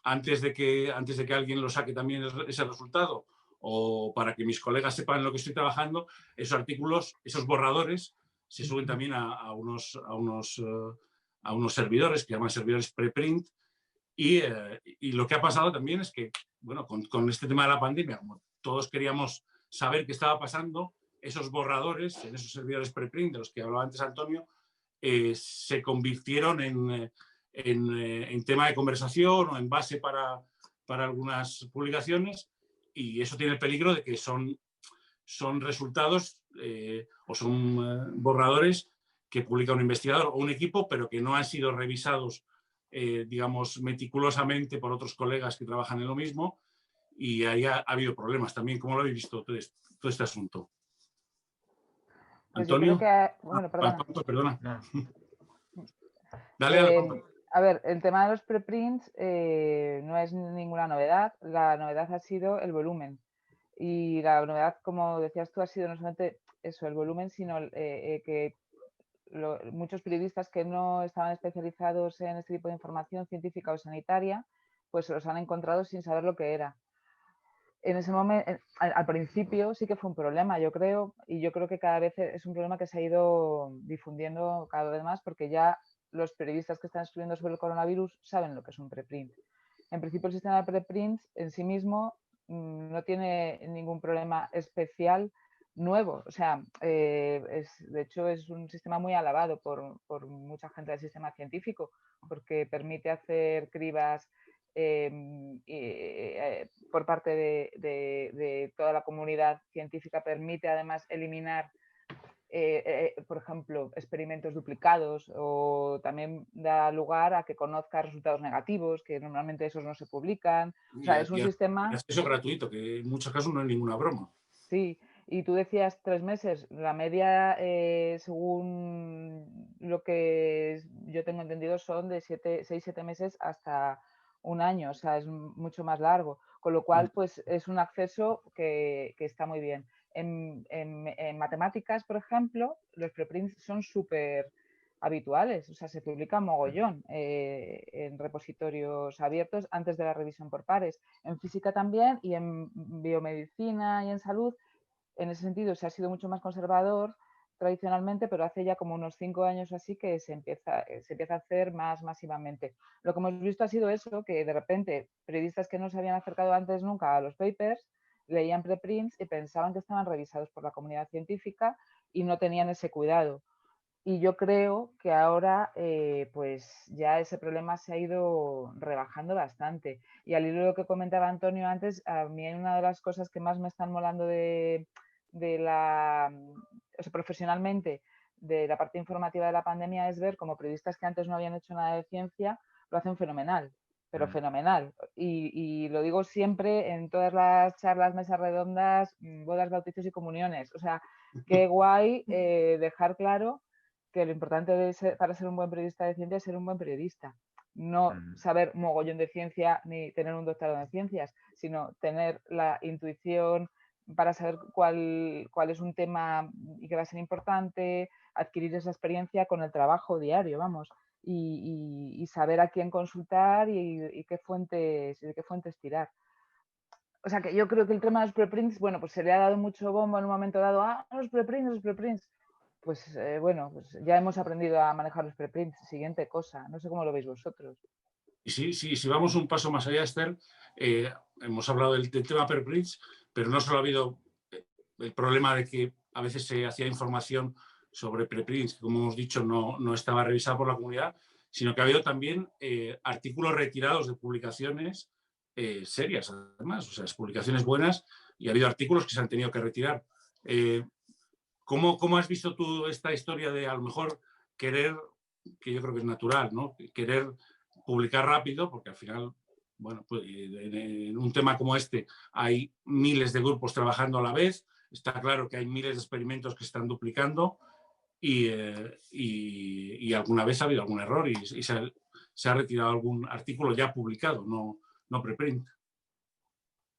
antes de que alguien lo saque también ese resultado, o para que mis colegas sepan en lo que estoy trabajando, esos artículos, esos borradores, se suben también a unos servidores que llaman servidores preprint, y lo que ha pasado también es que, bueno, con este tema de la pandemia, como todos queríamos saber qué estaba pasando, esos borradores en esos servidores preprint de los que hablaba antes Antonio, se convirtieron en tema de conversación o en base para algunas publicaciones, y eso tiene el peligro de que son resultados o son borradores que publica un investigador o un equipo, pero que no han sido revisados, digamos, meticulosamente por otros colegas que trabajan en lo mismo, y ahí ha habido problemas también. ¿Cómo lo habéis visto todo este asunto? Pues Antonio. yo creo que, bueno, perdona. Perdona. No. Dale. A ver, el tema de los preprints no es ninguna novedad. La novedad ha sido el volumen. Y la novedad, como decías tú, ha sido no solamente eso, el volumen, sino que muchos periodistas que no estaban especializados en este tipo de información científica o sanitaria, pues se los han encontrado sin saber lo que era. En ese momento, al principio sí que fue un problema, yo creo, y yo creo que cada vez es un problema que se ha ido difundiendo cada vez más, porque ya los periodistas que están escribiendo sobre el coronavirus saben lo que es un preprint. En principio, el sistema de preprints en sí mismo no tiene ningún problema especial nuevo. O sea, de hecho es un sistema muy alabado por mucha gente del sistema científico, porque permite hacer cribas por parte de toda la comunidad científica, permite además eliminar, por ejemplo, experimentos duplicados, o también da lugar a que conozca resultados negativos, que normalmente esos no se publican. O sea, es un sistema... Acceso gratuito, que en muchos casos no es ninguna broma. Sí, y tú decías 3 meses. La media, según lo que yo tengo entendido, son de 6-7 meses hasta 1 año. O sea, es mucho más largo. Con lo cual, pues es un acceso que está muy bien. En matemáticas, por ejemplo, los preprints son súper habituales. O sea, se publica mogollón en repositorios abiertos antes de la revisión por pares. En física también, y en biomedicina y en salud. En ese sentido se ha sido mucho más conservador tradicionalmente, pero hace ya como unos 5 años o así que se empieza a hacer más masivamente. Lo que hemos visto ha sido eso, que de repente periodistas que no se habían acercado antes nunca a los papers leían preprints y pensaban que estaban revisados por la comunidad científica y no tenían ese cuidado. Y yo creo que ahora pues ya ese problema se ha ido rebajando bastante. Y al hilo de lo que comentaba Antonio antes, a mí una de las cosas que más me están molando o sea, profesionalmente de la parte informativa de la pandemia es ver cómo periodistas que antes no habían hecho nada de ciencia lo hacen fenomenal, pero fenomenal. Y lo digo siempre en todas las charlas, mesas redondas, bodas, bautizos y comuniones. O sea, qué guay dejar claro que lo importante para ser un buen periodista de ciencia es ser un buen periodista. No saber mogollón de ciencia ni tener un doctorado en ciencias, sino tener la intuición para saber cuál es un tema y que va a ser importante, adquirir esa experiencia con el trabajo diario, vamos, y saber a quién consultar y de qué fuentes tirar. O sea, que yo creo que el tema de los preprints, bueno, pues se le ha dado mucho bombo en un momento dado, los preprints. Pues bueno, pues ya hemos aprendido a manejar los preprints. Siguiente cosa, no sé cómo lo veis vosotros. Y si vamos un paso más allá, Esther, hemos hablado del tema preprints, pero no solo ha habido el problema de que a veces se hacía información sobre preprints, que como hemos dicho no estaba revisada por la comunidad, sino que ha habido también artículos retirados de publicaciones serias, además, o sea, publicaciones buenas, y ha habido artículos que se han tenido que retirar. ¿Cómo has visto tú esta historia de a lo mejor querer, que yo creo que es natural, ¿no? Querer publicar rápido, porque al final, bueno, pues en un tema como este hay miles de grupos trabajando a la vez, está claro que hay miles de experimentos que se están duplicando y alguna vez ha habido algún error y se ha retirado algún artículo ya publicado, no preprint.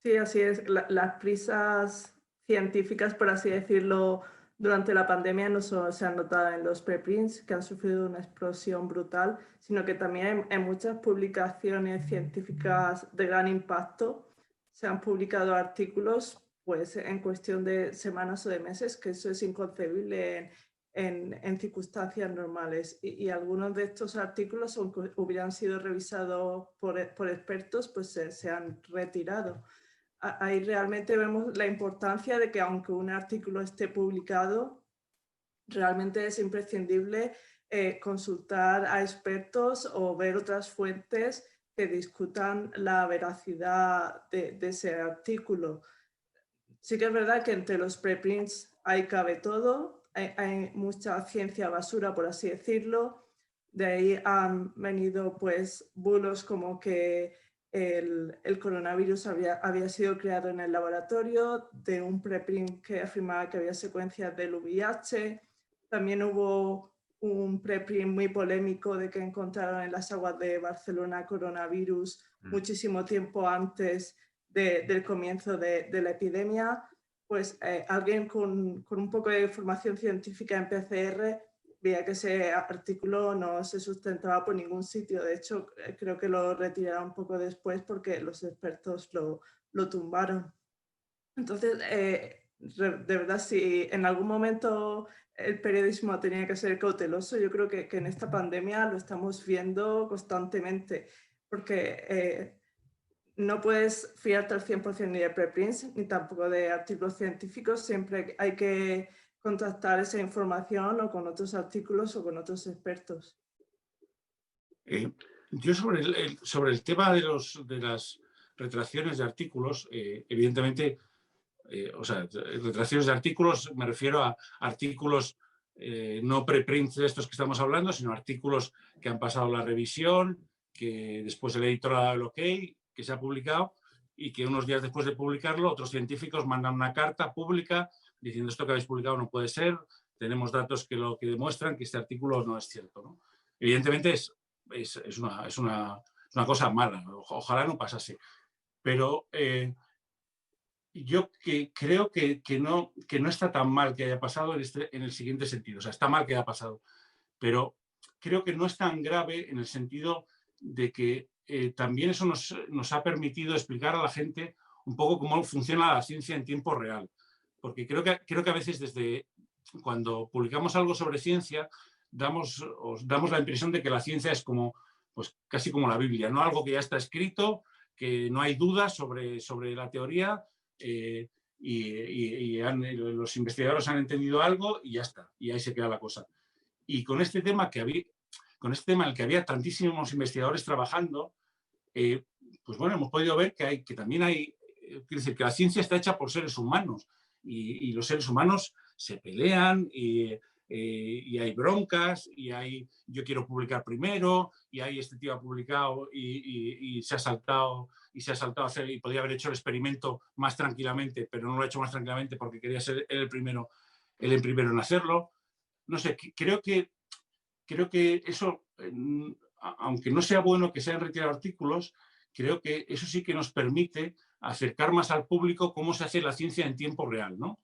Sí, así es. Las prisas científicas, por así decirlo, durante la pandemia no solo se han notado en los preprints, que han sufrido una explosión brutal, sino que también en muchas publicaciones científicas de gran impacto se han publicado artículos pues, en cuestión de semanas o de meses, que eso es inconcebible en circunstancias normales. Y algunos de estos artículos, aunque hubieran sido revisados por expertos, pues se han retirado. Ahí realmente vemos la importancia de que aunque un artículo esté publicado, realmente es imprescindible consultar a expertos o ver otras fuentes que discutan la veracidad de ese artículo. Sí que es verdad que entre los preprints ahí cabe todo, hay mucha ciencia basura, por así decirlo. De ahí han venido pues bulos como que el coronavirus había sido creado en el laboratorio, de un preprint que afirmaba que había secuencias del VIH. También hubo un preprint muy polémico de que encontraron en las aguas de Barcelona coronavirus muchísimo tiempo antes del comienzo de la epidemia. Pues alguien con un poco de formación científica en PCR veía que ese artículo no se sustentaba por ningún sitio. De hecho, creo que lo retiraron un poco después porque los expertos lo tumbaron. Entonces, de verdad, si en algún momento el periodismo tenía que ser cauteloso, yo creo que en esta pandemia lo estamos viendo constantemente, porque no puedes fiarte al 100% ni de preprints ni tampoco de artículos científicos. Siempre hay que contactar esa información o con otros artículos o con otros expertos. Yo sobre el tema de las retracciones de artículos, evidentemente, o sea, retracciones de artículos, me refiero a artículos no preprints de estos que estamos hablando, sino artículos que han pasado la revisión, que después el editor ha dado el OK, que se ha publicado y que unos días después de publicarlo otros científicos mandan una carta pública diciendo esto que habéis publicado no puede ser, tenemos datos que demuestran que este artículo no es cierto, ¿no? Evidentemente es una cosa mala, ojalá no pasase, pero yo creo que no está tan mal que haya pasado en el siguiente sentido, o sea, está mal que haya pasado, pero creo que no es tan grave en el sentido de que también eso nos ha permitido explicar a la gente un poco cómo funciona la ciencia en tiempo real. Porque creo que a veces desde cuando publicamos algo sobre ciencia damos la impresión de que la ciencia es como, pues casi como la Biblia, ¿no? Algo que ya está escrito, que no hay dudas sobre la teoría los investigadores han entendido algo y ya está, y ahí se queda la cosa. Y con este tema en el que había tantísimos investigadores trabajando, pues bueno, hemos podido ver que también hay, quiero decir, que la ciencia está hecha por seres humanos y los seres humanos se pelean y hay broncas y hay yo quiero publicar primero y hay este tío ha publicado y se ha saltado a hacer y podría haber hecho el experimento más tranquilamente, pero no lo ha hecho más tranquilamente porque quería ser él el primero en hacerlo. No sé, creo que eso, aunque no sea bueno que se hayan retirado artículos, creo que eso sí que nos permite acercar más al público cómo se hace la ciencia en tiempo real, ¿no?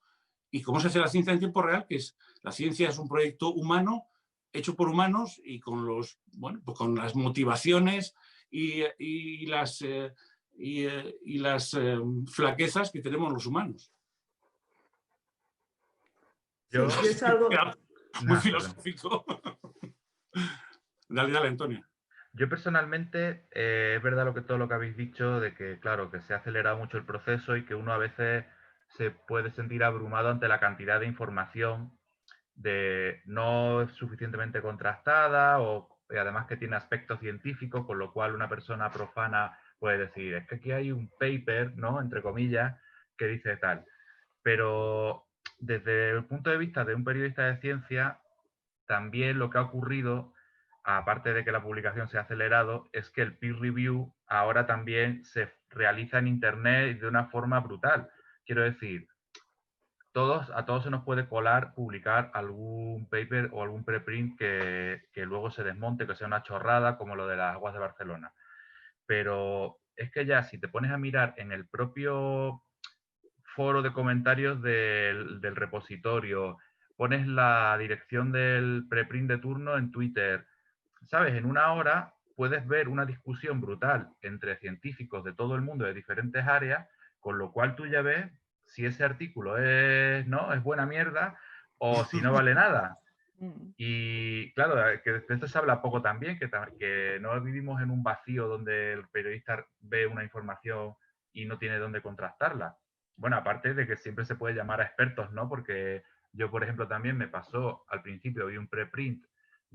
Y cómo se hace la ciencia en tiempo real, la ciencia es un proyecto humano, hecho por humanos y pues con las motivaciones y las flaquezas que tenemos los humanos. Sí, es algo muy filosófico. Dale, Antonio. Yo personalmente, es verdad todo lo que habéis dicho, de que, claro, que se ha acelerado mucho el proceso y que uno a veces se puede sentir abrumado ante la cantidad de información no suficientemente contrastada y además que tiene aspectos científicos, con lo cual una persona profana puede decir, es que aquí hay un paper, ¿no?, entre comillas, que dice tal. Pero desde el punto de vista de un periodista de ciencia, también lo que ha ocurrido, aparte de que la publicación se ha acelerado, es que el peer review ahora también se realiza en Internet de una forma brutal. Quiero decir, a todos se nos puede colar publicar algún paper o algún preprint que luego se desmonte, que sea una chorrada, como lo de las aguas de Barcelona. Pero es que ya si te pones a mirar en el propio foro de comentarios del repositorio, pones la dirección del preprint de turno en Twitter, ¿sabes? En una hora puedes ver una discusión brutal entre científicos de todo el mundo de diferentes áreas, con lo cual tú ya ves si ese artículo es, ¿no?, es buena mierda o si no vale nada. Y claro, que de esto se habla poco también, que no vivimos en un vacío donde el periodista ve una información y no tiene dónde contrastarla. Bueno, aparte de que siempre se puede llamar a expertos, ¿no? Porque yo, por ejemplo, también me pasó, al principio vi un preprint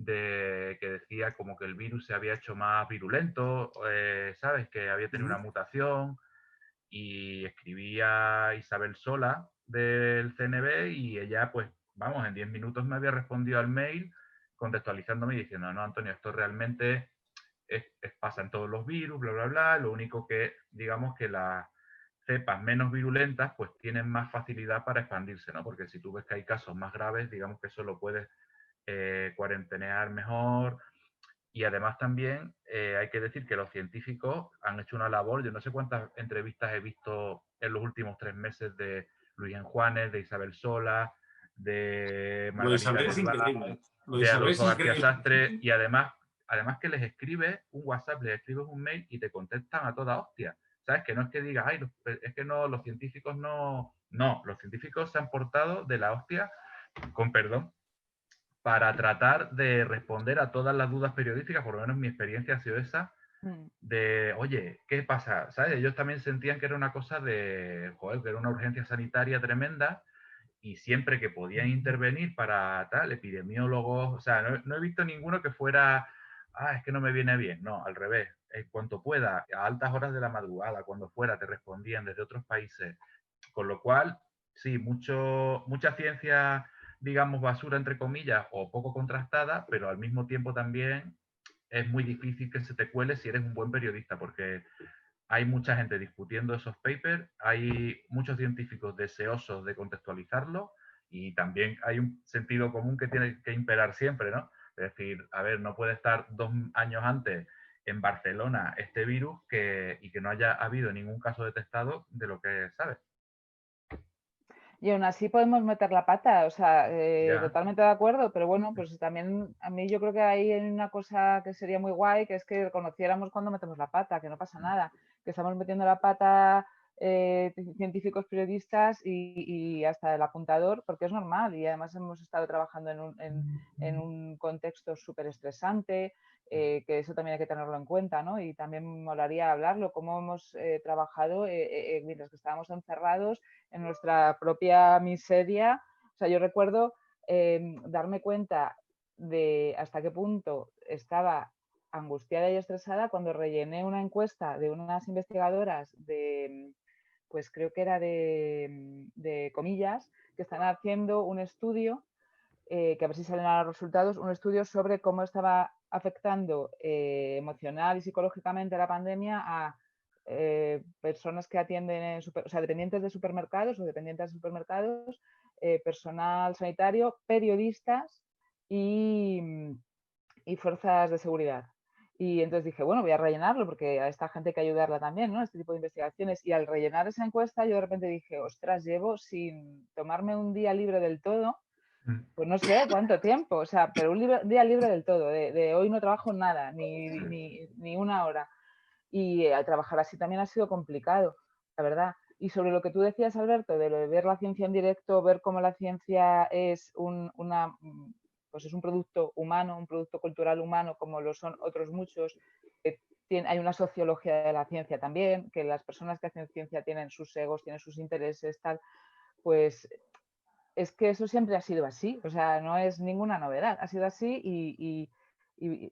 que decía como que el virus se había hecho más virulento, ¿sabes? Que había tenido una mutación, y escribí a Isabel Sola del CNB y ella, pues, vamos, en 10 minutos me había respondido al mail contextualizándome y diciendo, no, Antonio, esto realmente pasa en todos los virus, bla, bla, bla. Lo único que, digamos que las cepas menos virulentas, pues tienen más facilidad para expandirse, ¿no? Porque si tú ves que hay casos más graves, digamos que eso lo puedes cuarentenear mejor. Y además también hay que decir que los científicos han hecho una labor, yo no sé cuántas entrevistas he visto en los últimos 3 meses de Luis Juanes, de Isabel Sola, de Lo de Margarita Isabel es Guevara, increíble. Lo de de Isabel es Adolfo García increíble. Sastre, y además que les escribes un WhatsApp, les escribes un mail y te contestan a toda hostia. ¿Sabes? Que no es que digas, ay, es que no, los científicos no... No, los científicos se han portado de la hostia, con perdón, para tratar de responder a todas las dudas periodísticas, por lo menos mi experiencia ha sido esa, de, oye, ¿qué pasa? ¿Sabes? Ellos también sentían que era una cosa de, joder, que era una urgencia sanitaria tremenda, y siempre que podían intervenir para tal, epidemiólogos, o sea, no he visto ninguno que fuera, es que no me viene bien, no, al revés, en cuanto pueda, a altas horas de la madrugada, cuando fuera, te respondían desde otros países, con lo cual, sí, mucha ciencia, digamos, basura, entre comillas, o poco contrastada, pero al mismo tiempo también es muy difícil que se te cuele si eres un buen periodista, porque hay mucha gente discutiendo esos papers, hay muchos científicos deseosos de contextualizarlo y también hay un sentido común que tiene que imperar siempre, ¿no? Es decir, a ver, no puede estar 2 años antes en Barcelona este virus y que no haya habido ningún caso detectado de lo que sabes. Y aún así podemos meter la pata, o sea, Ya. totalmente de acuerdo, pero bueno, pues también a mí yo creo que hay una cosa que sería muy guay, que es que reconociéramos cuando metemos la pata, que no pasa nada, que estamos metiendo la pata científicos, periodistas y hasta el apuntador, porque es normal y además hemos estado trabajando en un contexto súper estresante, que eso también hay que tenerlo en cuenta, ¿no? Y también me molaría hablarlo, cómo hemos trabajado mientras que estábamos encerrados en nuestra propia miseria. O sea, yo recuerdo darme cuenta de hasta qué punto estaba angustiada y estresada cuando rellené una encuesta de unas investigadoras pues creo que era de comillas, que están haciendo un estudio, que a ver si salen a los resultados, un estudio sobre cómo estaba afectando emocional y psicológicamente la pandemia a personas que atienden, o sea, dependientes de supermercados o dependientes de supermercados, personal sanitario, periodistas y fuerzas de seguridad. Y entonces dije, bueno, voy a rellenarlo porque a esta gente hay que ayudarla también, ¿no? Este tipo de investigaciones. Y al rellenar esa encuesta, yo de repente dije, ostras, llevo sin tomarme un día libre del todo, pues no sé cuánto tiempo, o sea, pero un día libre del todo, de hoy no trabajo nada, ni una hora. Y trabajar así también ha sido complicado, la verdad. Y sobre lo que tú decías, Alberto, de lo de ver la ciencia en directo, ver cómo la ciencia es pues es un producto humano, un producto cultural humano, como lo son otros muchos. Hay una sociología de la ciencia también, que las personas que hacen ciencia tienen sus egos, tienen sus intereses, tal. pues es que eso siempre ha sido así, o sea, no es ninguna novedad, ha sido así y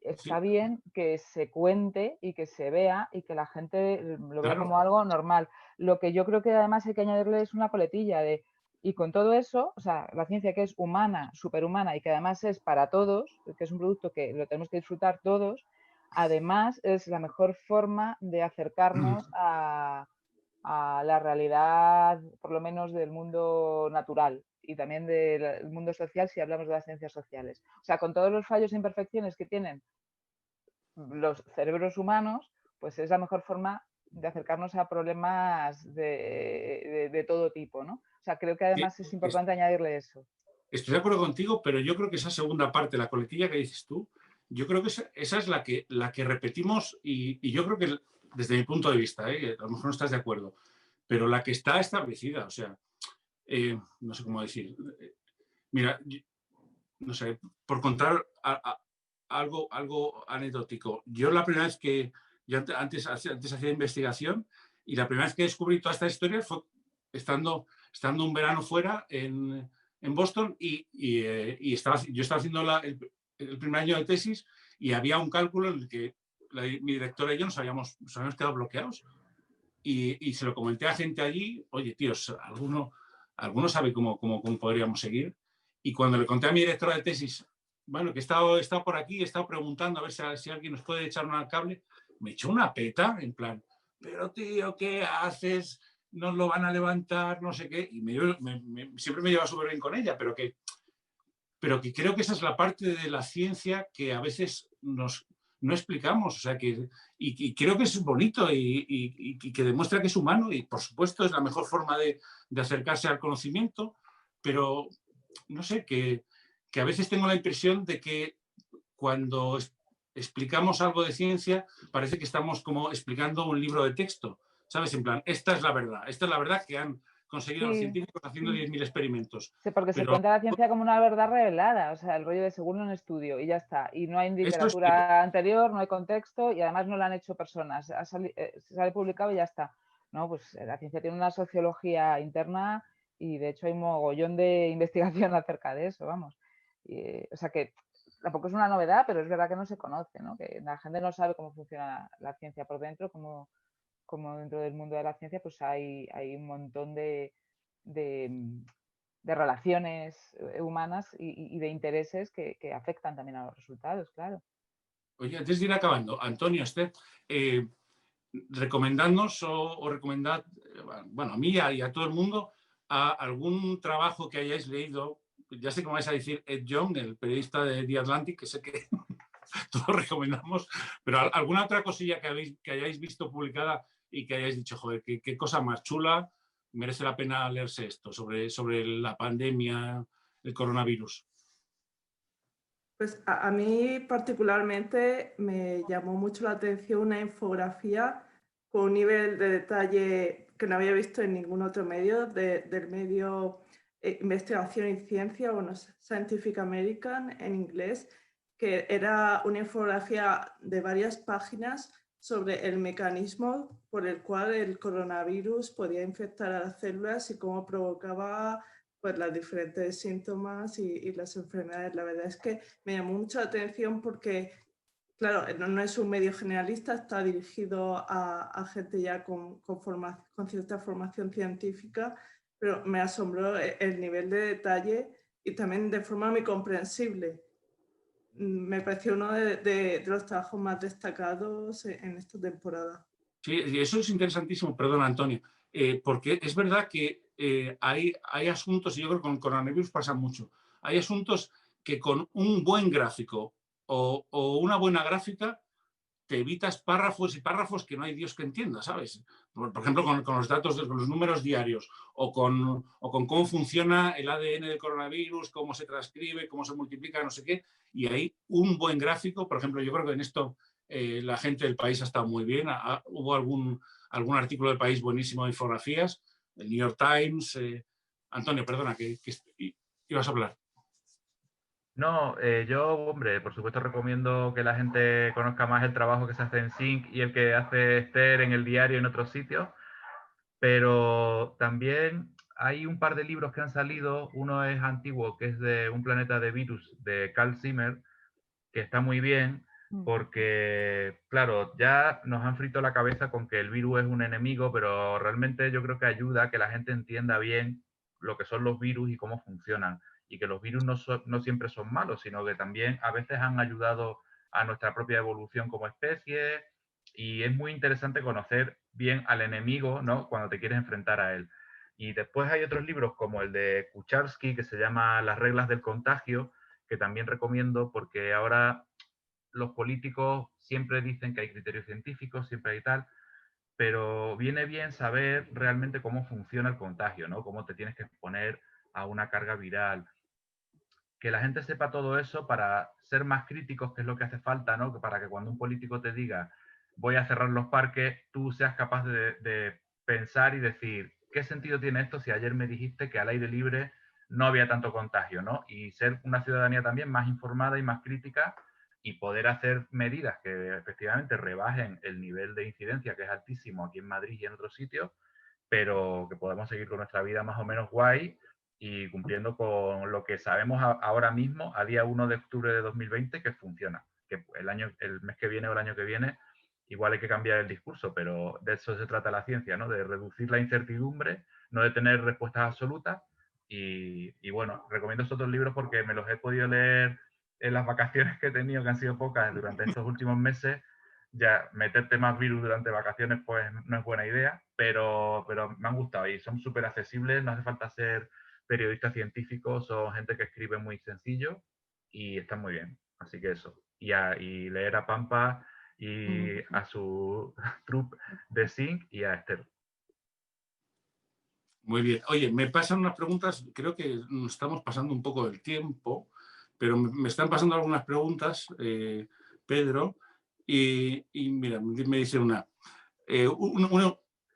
está bien que se cuente y que se vea y que la gente lo vea como algo normal. Lo que yo creo que además hay que añadirle es una coletilla y con todo eso, o sea, la ciencia que es humana, superhumana y que además es para todos, que es un producto que lo tenemos que disfrutar todos, además es la mejor forma de acercarnos a la realidad, por lo menos del mundo natural y también del mundo social si hablamos de las ciencias sociales. O sea, con todos los fallos e imperfecciones que tienen los cerebros humanos, pues es la mejor forma de acercarnos a problemas de todo tipo, ¿no? O sea, creo que además es importante añadirle eso. Estoy de acuerdo contigo, pero yo creo que esa segunda parte, la coletilla que dices tú, yo creo que esa es la que repetimos y yo creo que desde mi punto de vista, a lo mejor no estás de acuerdo, pero la que está establecida, o sea, no sé cómo decir. Mira, no sé, por contar algo anecdótico. Yo la primera vez que, yo antes hacía investigación y la primera vez que descubrí toda esta historia fue estando un verano fuera en Boston y yo estaba haciendo el primer año de tesis y había un cálculo en el que mi directora y yo nos habíamos quedado bloqueados y se lo comenté a gente allí, oye, tíos, alguno sabe cómo podríamos seguir. Y cuando le conté a mi directora de tesis, bueno, que he estado por aquí, he estado preguntando a ver si alguien nos puede echar un cable, me echó una peta, en plan, pero tío, ¿qué haces? Nos lo van a levantar, no sé qué. Y siempre me lleva súper bien con ella, pero que creo que esa es la parte de la ciencia que a veces no explicamos. O sea, y creo que es bonito y que demuestra que es humano y, por supuesto, es la mejor forma de acercarse al conocimiento, pero no sé, que a veces tengo la impresión de que cuando explicamos algo de ciencia parece que estamos como explicando un libro de texto, ¿sabes? En plan, esta es la verdad que han conseguido los científicos haciendo 10.000 experimentos. Sí, porque se cuenta la ciencia como una verdad revelada, o sea, el rollo de según un estudio y ya está. Y no hay literatura anterior, no hay contexto y además no lo han hecho personas. Sale publicado y ya está. No, pues la ciencia tiene una sociología interna y de hecho hay un mogollón de investigación acerca de eso, vamos. O sea que tampoco es una novedad, pero es verdad que no se conoce, ¿no? Que la gente no sabe cómo funciona la ciencia por dentro, como dentro del mundo de la ciencia, pues hay un montón de relaciones humanas y de intereses que afectan también a los resultados, claro. Oye, antes de ir acabando, Antonio, recomendadnos o recomendad, bueno, a mí y a todo el mundo, algún trabajo que hayáis leído. Ya sé cómo vais a decir Ed Yong, el periodista de The Atlantic, que sé que todos recomendamos, pero alguna otra cosilla que hayáis visto publicada y que hayáis dicho, joder, qué cosa más chula, merece la pena leerse esto sobre la pandemia, el coronavirus. Pues a mí particularmente me llamó mucho la atención una infografía con un nivel de detalle que no había visto en ningún otro medio, del medio Investigación y Ciencia, bueno, Scientific American en inglés, que era una infografía de varias páginas sobre el mecanismo por el cual el coronavirus podía infectar a las células y cómo provocaba pues los diferentes síntomas y las enfermedades. La verdad es que me llamó mucho la atención porque, claro, no es un medio generalista, está dirigido a gente ya con cierta formación científica, pero me asombró el nivel de detalle y también de forma muy comprensible. Me pareció uno de los trabajos más destacados en esta temporada. Sí, eso es interesantísimo, perdón, Antonio, porque es verdad que hay asuntos, y yo creo que con el coronavirus pasa mucho, hay asuntos que con un buen gráfico o una buena gráfica te evitas párrafos y párrafos que no hay Dios que entienda, ¿sabes? Por ejemplo, con los datos, con los números diarios o con cómo funciona el ADN del coronavirus, cómo se transcribe, cómo se multiplica, no sé qué. Y hay un buen gráfico, por ejemplo, yo creo que en esto la gente del País ha estado muy bien. Hubo algún artículo del País buenísimo de infografías, el New York Times. Antonio, perdona, que ibas a hablar. No, yo, hombre, por supuesto recomiendo que la gente conozca más el trabajo que se hace en Sync y el que hace Esther en el diario en otros sitios, pero también hay un par de libros que han salido. Uno es antiguo, que es de Un planeta de virus, de Carl Zimmer, que está muy bien, porque, claro, ya nos han frito la cabeza con que el virus es un enemigo, pero realmente yo creo que ayuda a que la gente entienda bien lo que son los virus y cómo funcionan. Y que los virus no siempre son malos, sino que también a veces han ayudado a nuestra propia evolución como especie. Y es muy interesante conocer bien al enemigo, ¿no?, cuando te quieres enfrentar a él. Y después hay otros libros como el de Kucharski, que se llama Las reglas del contagio, que también recomiendo, porque ahora los políticos siempre dicen que hay criterios científicos, siempre hay tal, pero viene bien saber realmente cómo funciona el contagio, ¿no? Cómo te tienes que exponer a una carga viral. Que la gente sepa todo eso para ser más críticos, que es lo que hace falta, ¿no? Para que cuando un político te diga voy a cerrar los parques, tú seas capaz de pensar y decir, ¿qué sentido tiene esto si ayer me dijiste que al aire libre no había tanto contagio, ¿no? Y ser una ciudadanía también más informada y más crítica y poder hacer medidas que efectivamente rebajen el nivel de incidencia, que es altísimo aquí en Madrid y en otros sitios, pero que podamos seguir con nuestra vida más o menos guay y cumpliendo con lo que sabemos ahora mismo, a día 1 de octubre de 2020, que funciona. Que el mes que viene o el año que viene igual hay que cambiar el discurso, pero de eso se trata la ciencia, ¿no? De reducir la incertidumbre, no de tener respuestas absolutas. Y bueno, recomiendo estos dos libros porque me los he podido leer en las vacaciones que he tenido, que han sido pocas durante estos últimos meses. Ya meterte más virus durante vacaciones pues no es buena idea, pero me han gustado y son súper accesibles, no hace falta ser periodista científico, son gente que escribe muy sencillo y están muy bien. Así que eso. Y leer a Pampa y a su troupe de Zinc y a Esther. Muy bien. Oye, me pasan unas preguntas, creo que nos estamos pasando un poco del tiempo, pero me están pasando algunas preguntas, Pedro, y mira, me dice una.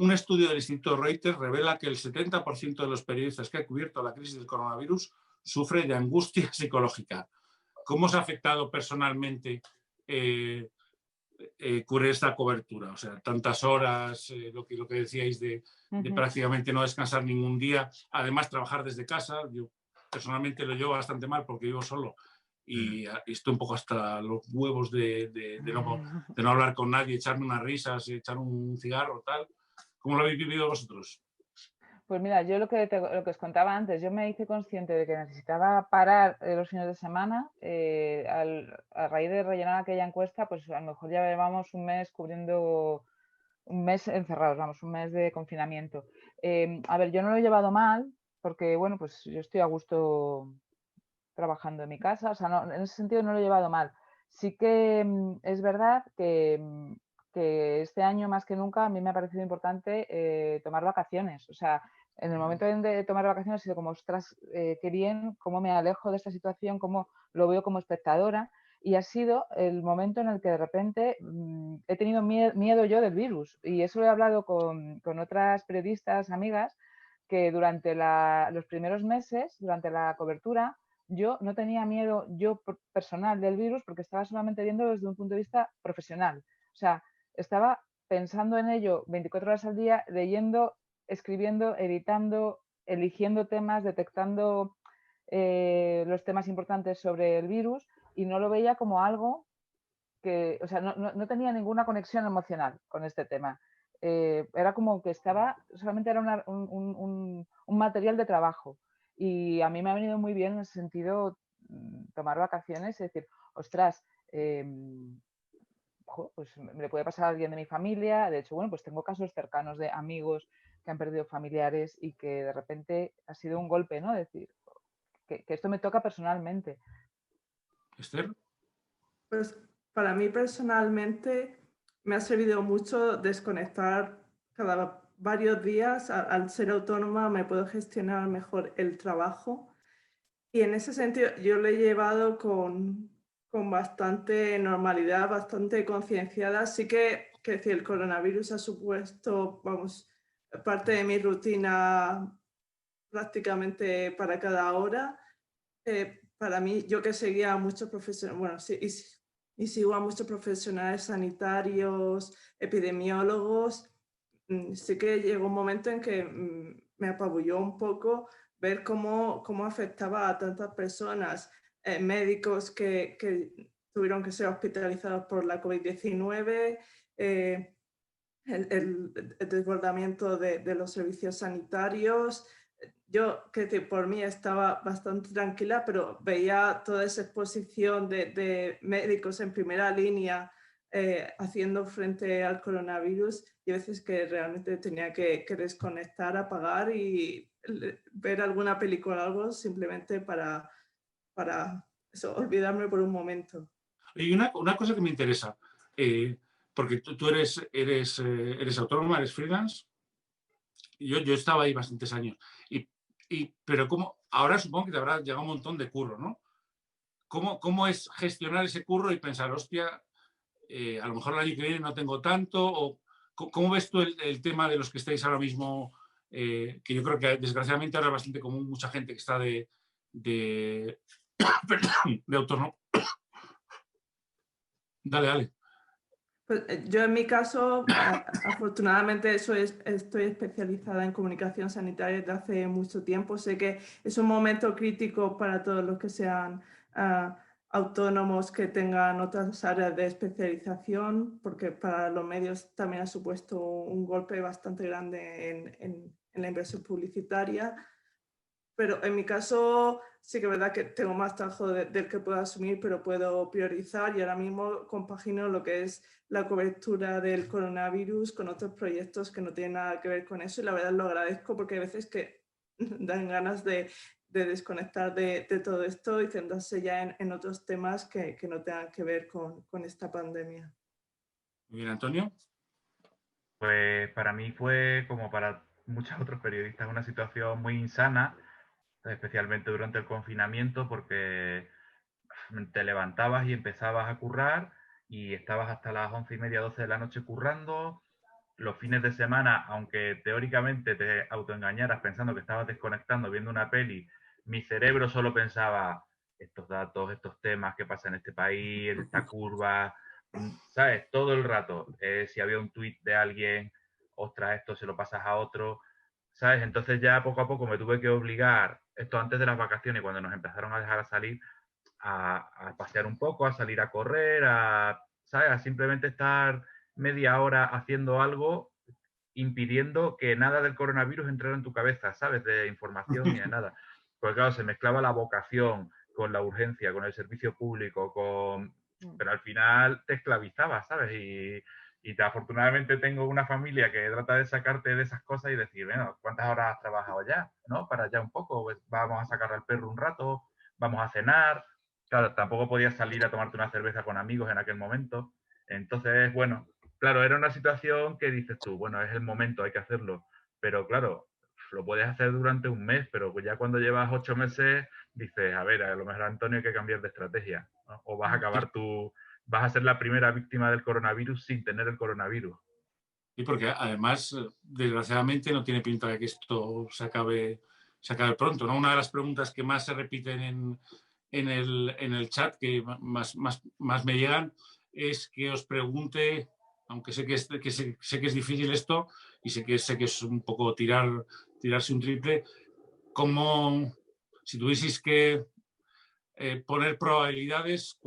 Un estudio del Instituto Reuters revela que el 70% de los periodistas que ha cubierto la crisis del coronavirus sufre de angustia psicológica. ¿Cómo os ha afectado personalmente cubrir esta cobertura? O sea, tantas horas, lo que decíais de prácticamente no descansar ningún día, además trabajar desde casa. Yo personalmente lo llevo bastante mal porque vivo solo y estoy un poco hasta los huevos de no hablar con nadie, echarme unas risas, echar un cigarro, tal. ¿Cómo lo habéis vivido vosotros? Pues mira, yo lo que os contaba antes, yo me hice consciente de que necesitaba parar los fines de semana. A raíz de rellenar aquella encuesta, pues a lo mejor ya llevamos un mes cubriendo, un mes encerrados, vamos, un mes de confinamiento. A ver, yo no lo he llevado mal porque, bueno, pues yo estoy a gusto trabajando en mi casa, o sea, no, en ese sentido no lo he llevado mal. Sí que es verdad que este año más que nunca a mí me ha parecido importante tomar vacaciones. O sea, en el momento de tomar vacaciones ha sido como, ostras, qué bien, cómo me alejo de esta situación, cómo lo veo como espectadora. Y ha sido el momento en el que de repente he tenido miedo yo del virus. Y eso lo he hablado con otras periodistas, amigas, que durante los primeros meses, durante la cobertura, yo no tenía miedo yo personal del virus porque estaba solamente viéndolo desde un punto de vista profesional. O sea, estaba pensando en ello 24 horas al día, leyendo, escribiendo, editando, eligiendo temas, detectando los temas importantes sobre el virus y no lo veía como algo que, o sea, no tenía ninguna conexión emocional con este tema. Era como que solamente era un material de trabajo. Y a mí me ha venido muy bien en ese sentido tomar vacaciones y decir, ostras, pues me le puede pasar a alguien de mi familia. De hecho, bueno, pues tengo casos cercanos de amigos que han perdido familiares y que de repente ha sido un golpe, ¿no? Decir, que esto me toca personalmente. Esther. Pues para mí personalmente me ha servido mucho desconectar cada varios días. Al ser autónoma me puedo gestionar mejor el trabajo y en ese sentido yo lo he llevado con bastante normalidad, bastante concienciada. Sí que decir, el coronavirus ha supuesto, vamos, parte de mi rutina prácticamente para cada hora. Para mí, yo que seguía a muchos profesionales, bueno, sí, y sigo a muchos profesionales sanitarios, epidemiólogos, sí que llegó un momento en que me apabulló un poco ver cómo afectaba a tantas personas, médicos que tuvieron que ser hospitalizados por la COVID-19, el desbordamiento de los servicios sanitarios. Yo, que por mí estaba bastante tranquila, pero veía toda esa exposición de médicos en primera línea haciendo frente al coronavirus, y a veces que realmente tenía que desconectar, apagar y ver alguna película o algo simplemente para eso, olvidarme por un momento. Y una cosa que me interesa, porque tú eres autónoma, eres freelance. Yo estaba ahí bastantes años. Pero ahora supongo que te habrá llegado un montón de curro, ¿no? ¿Cómo es gestionar ese curro y pensar, hostia, a lo mejor el año que viene no tengo tanto? O, ¿cómo ves tú el tema de los que estáis ahora mismo? Que yo creo que desgraciadamente ahora es bastante común, mucha gente que está de autónomo. Dale. Pues, yo en mi caso, afortunadamente estoy especializada en comunicación sanitaria desde hace mucho tiempo. Sé que es un momento crítico para todos los que sean autónomos, que tengan otras áreas de especialización, porque para los medios también ha supuesto un golpe bastante grande en la inversión publicitaria. Pero en mi caso sí que es verdad que tengo más trabajo del que puedo asumir, pero puedo priorizar, y ahora mismo compagino lo que es la cobertura del coronavirus con otros proyectos que no tienen nada que ver con eso, y la verdad lo agradezco, porque hay veces que dan ganas de desconectar de todo esto y centrarse ya en otros temas que no tengan que ver con esta pandemia. Muy bien, Antonio. Pues para mí fue, como para muchos otros periodistas, una situación muy insana, especialmente durante el confinamiento, porque te levantabas y empezabas a currar y estabas hasta las 11:30, 12 de la noche currando. Los fines de semana, aunque teóricamente te autoengañaras pensando que estabas desconectando, viendo una peli, mi cerebro solo pensaba estos datos, estos temas que pasan en este país, esta curva, ¿sabes? Todo el rato. Si había un tuit de alguien, ostras, esto se lo pasas a otro, ¿sabes? Entonces ya poco a poco me tuve que obligar, esto antes de las vacaciones, cuando nos empezaron a dejar a salir, a pasear un poco, a salir a correr, ¿sabes? A simplemente estar media hora haciendo algo, impidiendo que nada del coronavirus entrara en tu cabeza, ¿sabes? De información ni de nada. Pues claro, se mezclaba la vocación con la urgencia, con el servicio público, pero al final te esclavizaba, ¿sabes? Afortunadamente tengo una familia que trata de sacarte de esas cosas y decir, bueno, ¿cuántas horas has trabajado ya? ¿No? Para ya un poco, pues vamos a sacar al perro un rato, vamos a cenar. Claro, tampoco podías salir a tomarte una cerveza con amigos en aquel momento. Entonces, bueno, claro, era una situación que dices tú, bueno, es el momento, hay que hacerlo. Pero claro, lo puedes hacer durante un mes, pero pues ya cuando llevas 8 meses, dices, a ver, a lo mejor, Antonio, hay que cambiar de estrategia, ¿no? O vas a acabar vas a ser la primera víctima del coronavirus sin tener el coronavirus. Y porque además, desgraciadamente, no tiene pinta de que esto se acabe pronto, ¿no? Una de las preguntas que más se repiten en el chat, que más me llegan, es que os pregunte, aunque sé que es difícil esto, y sé que es un poco tirarse un triple, cómo, si tuvieseis que poner probabilidades,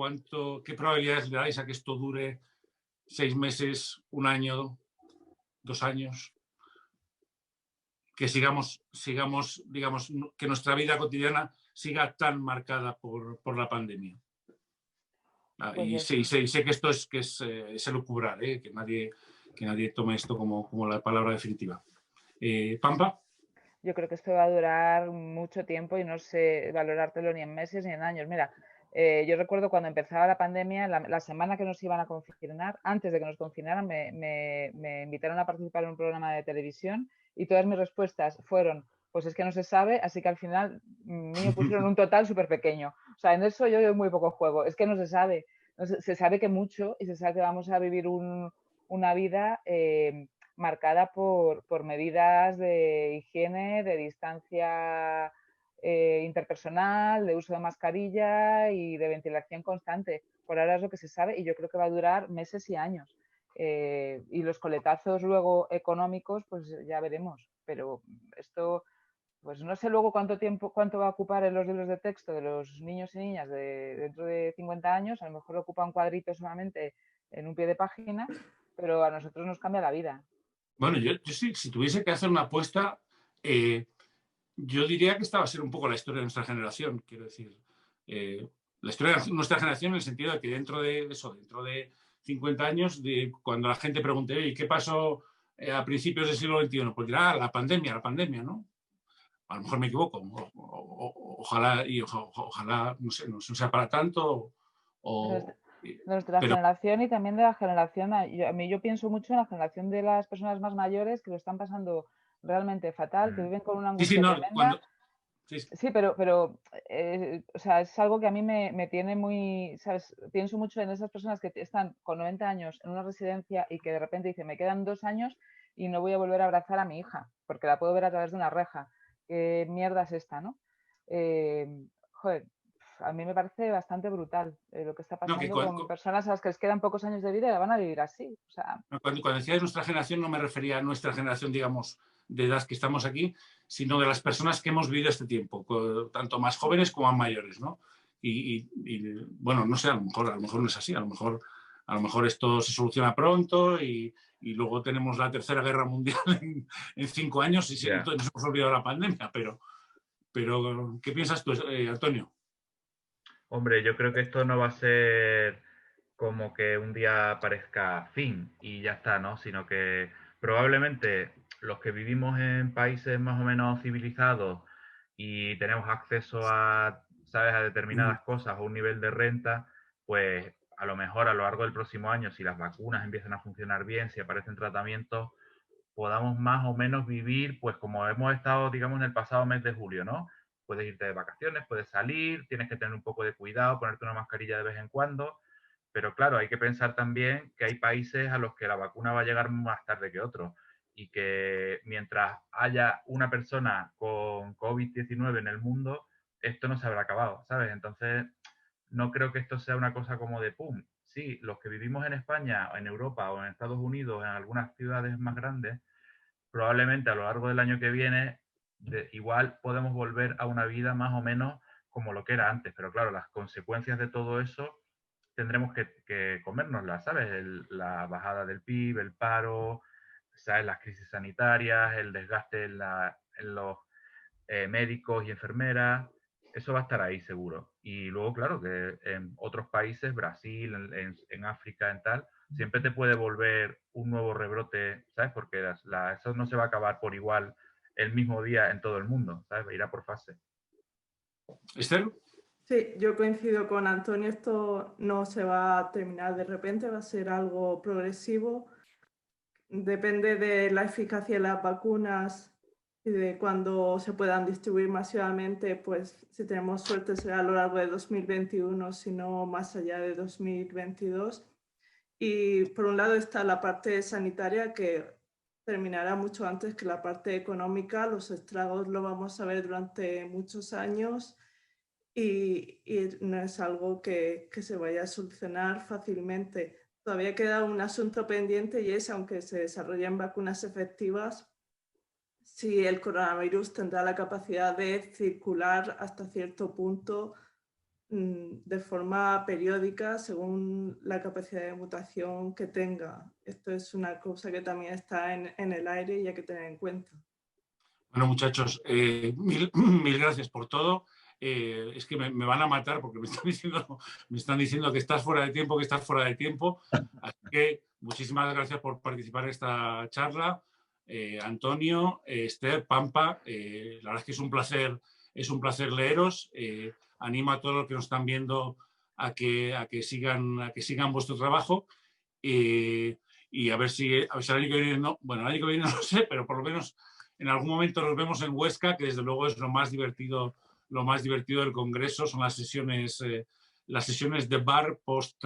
¿qué probabilidades le dais a que esto dure 6 meses, un año, 2 años? Que sigamos, digamos, que nuestra vida cotidiana siga tan marcada por la pandemia. Y sé que esto es elucubrar, que nadie tome esto como la palabra definitiva. Pampa. Yo creo que esto va a durar mucho tiempo y no sé valorártelo ni en meses ni en años. Mira, yo recuerdo cuando empezaba la pandemia, la semana que nos iban a confinar, antes de que nos confinaran, me invitaron a participar en un programa de televisión y todas mis respuestas fueron, pues es que no se sabe, así que al final me pusieron un total súper pequeño. O sea, en eso yo muy poco juego, es que no se sabe. Se sabe que mucho y se sabe que vamos a vivir una vida marcada por medidas de higiene, de distancia interpersonal, de uso de mascarilla y de ventilación constante. Por ahora es lo que se sabe y yo creo que va a durar meses y años. Y los coletazos luego económicos, pues ya veremos. pero esto, pues no sé luego cuánto va a ocupar en los libros de texto de los niños y niñas dentro de 50 años, a lo mejor ocupa un cuadrito solamente en un pie de página, pero a nosotros nos cambia la vida. Bueno, yo sí, si tuviese que hacer una apuesta, yo diría que esta va a ser un poco la historia de nuestra generación, quiero decir. La historia de nuestra generación en el sentido de que dentro de 50 años, cuando la gente pregunte, oye, ¿qué pasó a principios del siglo XXI? Pues dirá, la pandemia, ¿no? A lo mejor me equivoco. Ojalá no sé, no sea para tanto. De nuestra generación y también de la generación, yo pienso mucho en la generación de las personas más mayores que lo están pasando realmente fatal, que viven con una angustia tremenda. Sí, pero o sea, es algo que a mí me tiene muy, ¿sabes? Pienso mucho en esas personas que están con 90 años en una residencia y que de repente dicen, me quedan 2 años y no voy a volver a abrazar a mi hija, porque la puedo ver a través de una reja. ¿Qué mierda es esta, no? Joder, a mí me parece bastante brutal lo que está pasando con personas a las que les quedan pocos años de vida y la van a vivir así. O sea, cuando decía de nuestra generación, no me refería a nuestra generación, digamos, de edad que estamos aquí, sino de las personas que hemos vivido este tiempo, tanto más jóvenes como más mayores, ¿no? Y bueno, no sé, a lo mejor no es así, a lo mejor esto se soluciona pronto y luego tenemos la Tercera Guerra Mundial en 5 años y entonces nos hemos olvidado la pandemia, pero ¿qué piensas tú, Antonio? Hombre, yo creo que esto no va a ser como que un día parezca fin y ya está, ¿no? Sino que probablemente los que vivimos en países más o menos civilizados y tenemos acceso a, ¿sabes?, a determinadas cosas o un nivel de renta, pues a lo mejor a lo largo del próximo año, si las vacunas empiezan a funcionar bien, si aparecen tratamientos, podamos más o menos vivir, pues como hemos estado, digamos, en el pasado mes de julio, ¿no? Puedes irte de vacaciones, puedes salir, tienes que tener un poco de cuidado, ponerte una mascarilla de vez en cuando, pero claro, hay que pensar también que hay países a los que la vacuna va a llegar más tarde que otros y que mientras haya una persona con COVID-19 en el mundo, esto no se habrá acabado, ¿sabes? Entonces, no creo que esto sea una cosa como de pum. Sí, los que vivimos en España, en Europa o en Estados Unidos, en algunas ciudades más grandes, probablemente a lo largo del año que viene, igual podemos volver a una vida más o menos como lo que era antes. Pero claro, las consecuencias de todo eso tendremos que comérnoslas, ¿sabes? La bajada del PIB, el paro, ¿sabes?, las crisis sanitarias, el desgaste en los médicos y enfermeras, eso va a estar ahí seguro. Y luego, claro, que en otros países, Brasil, en África, en tal, siempre te puede volver un nuevo rebrote, ¿sabes? Porque eso no se va a acabar por igual el mismo día en todo el mundo, ¿sabes? Irá por fase. ¿Esther? Sí, yo coincido con Antonio, esto no se va a terminar de repente, va a ser algo progresivo. Depende de la eficacia de las vacunas y de cuándo se puedan distribuir masivamente, pues si tenemos suerte será a lo largo de 2021, si no más allá de 2022. Y por un lado está la parte sanitaria que terminará mucho antes que la parte económica. Los estragos lo vamos a ver durante muchos años y no es algo que se vaya a solucionar fácilmente. Todavía queda un asunto pendiente y es, aunque se desarrollen vacunas efectivas, si el coronavirus tendrá la capacidad de circular hasta cierto punto de forma periódica según la capacidad de mutación que tenga. Esto es una cosa que también está en el aire y hay que tener en cuenta. Bueno, muchachos, mil gracias por todo. Es que me van a matar porque me están diciendo que estás fuera de tiempo, Así que muchísimas gracias por participar en esta charla. Antonio, Esther, Pampa, la verdad es que es un placer leeros. Animo a todos los que nos están viendo a que sigan vuestro trabajo. Y a ver si el año que viene el año que viene no lo sé, pero por lo menos en algún momento nos vemos en Huesca, que desde luego es lo más divertido del Congreso, son las sesiones de bar post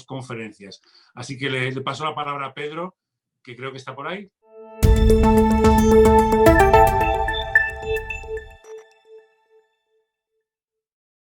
conferencias. Así que le paso la palabra a Pedro, que creo que está por ahí.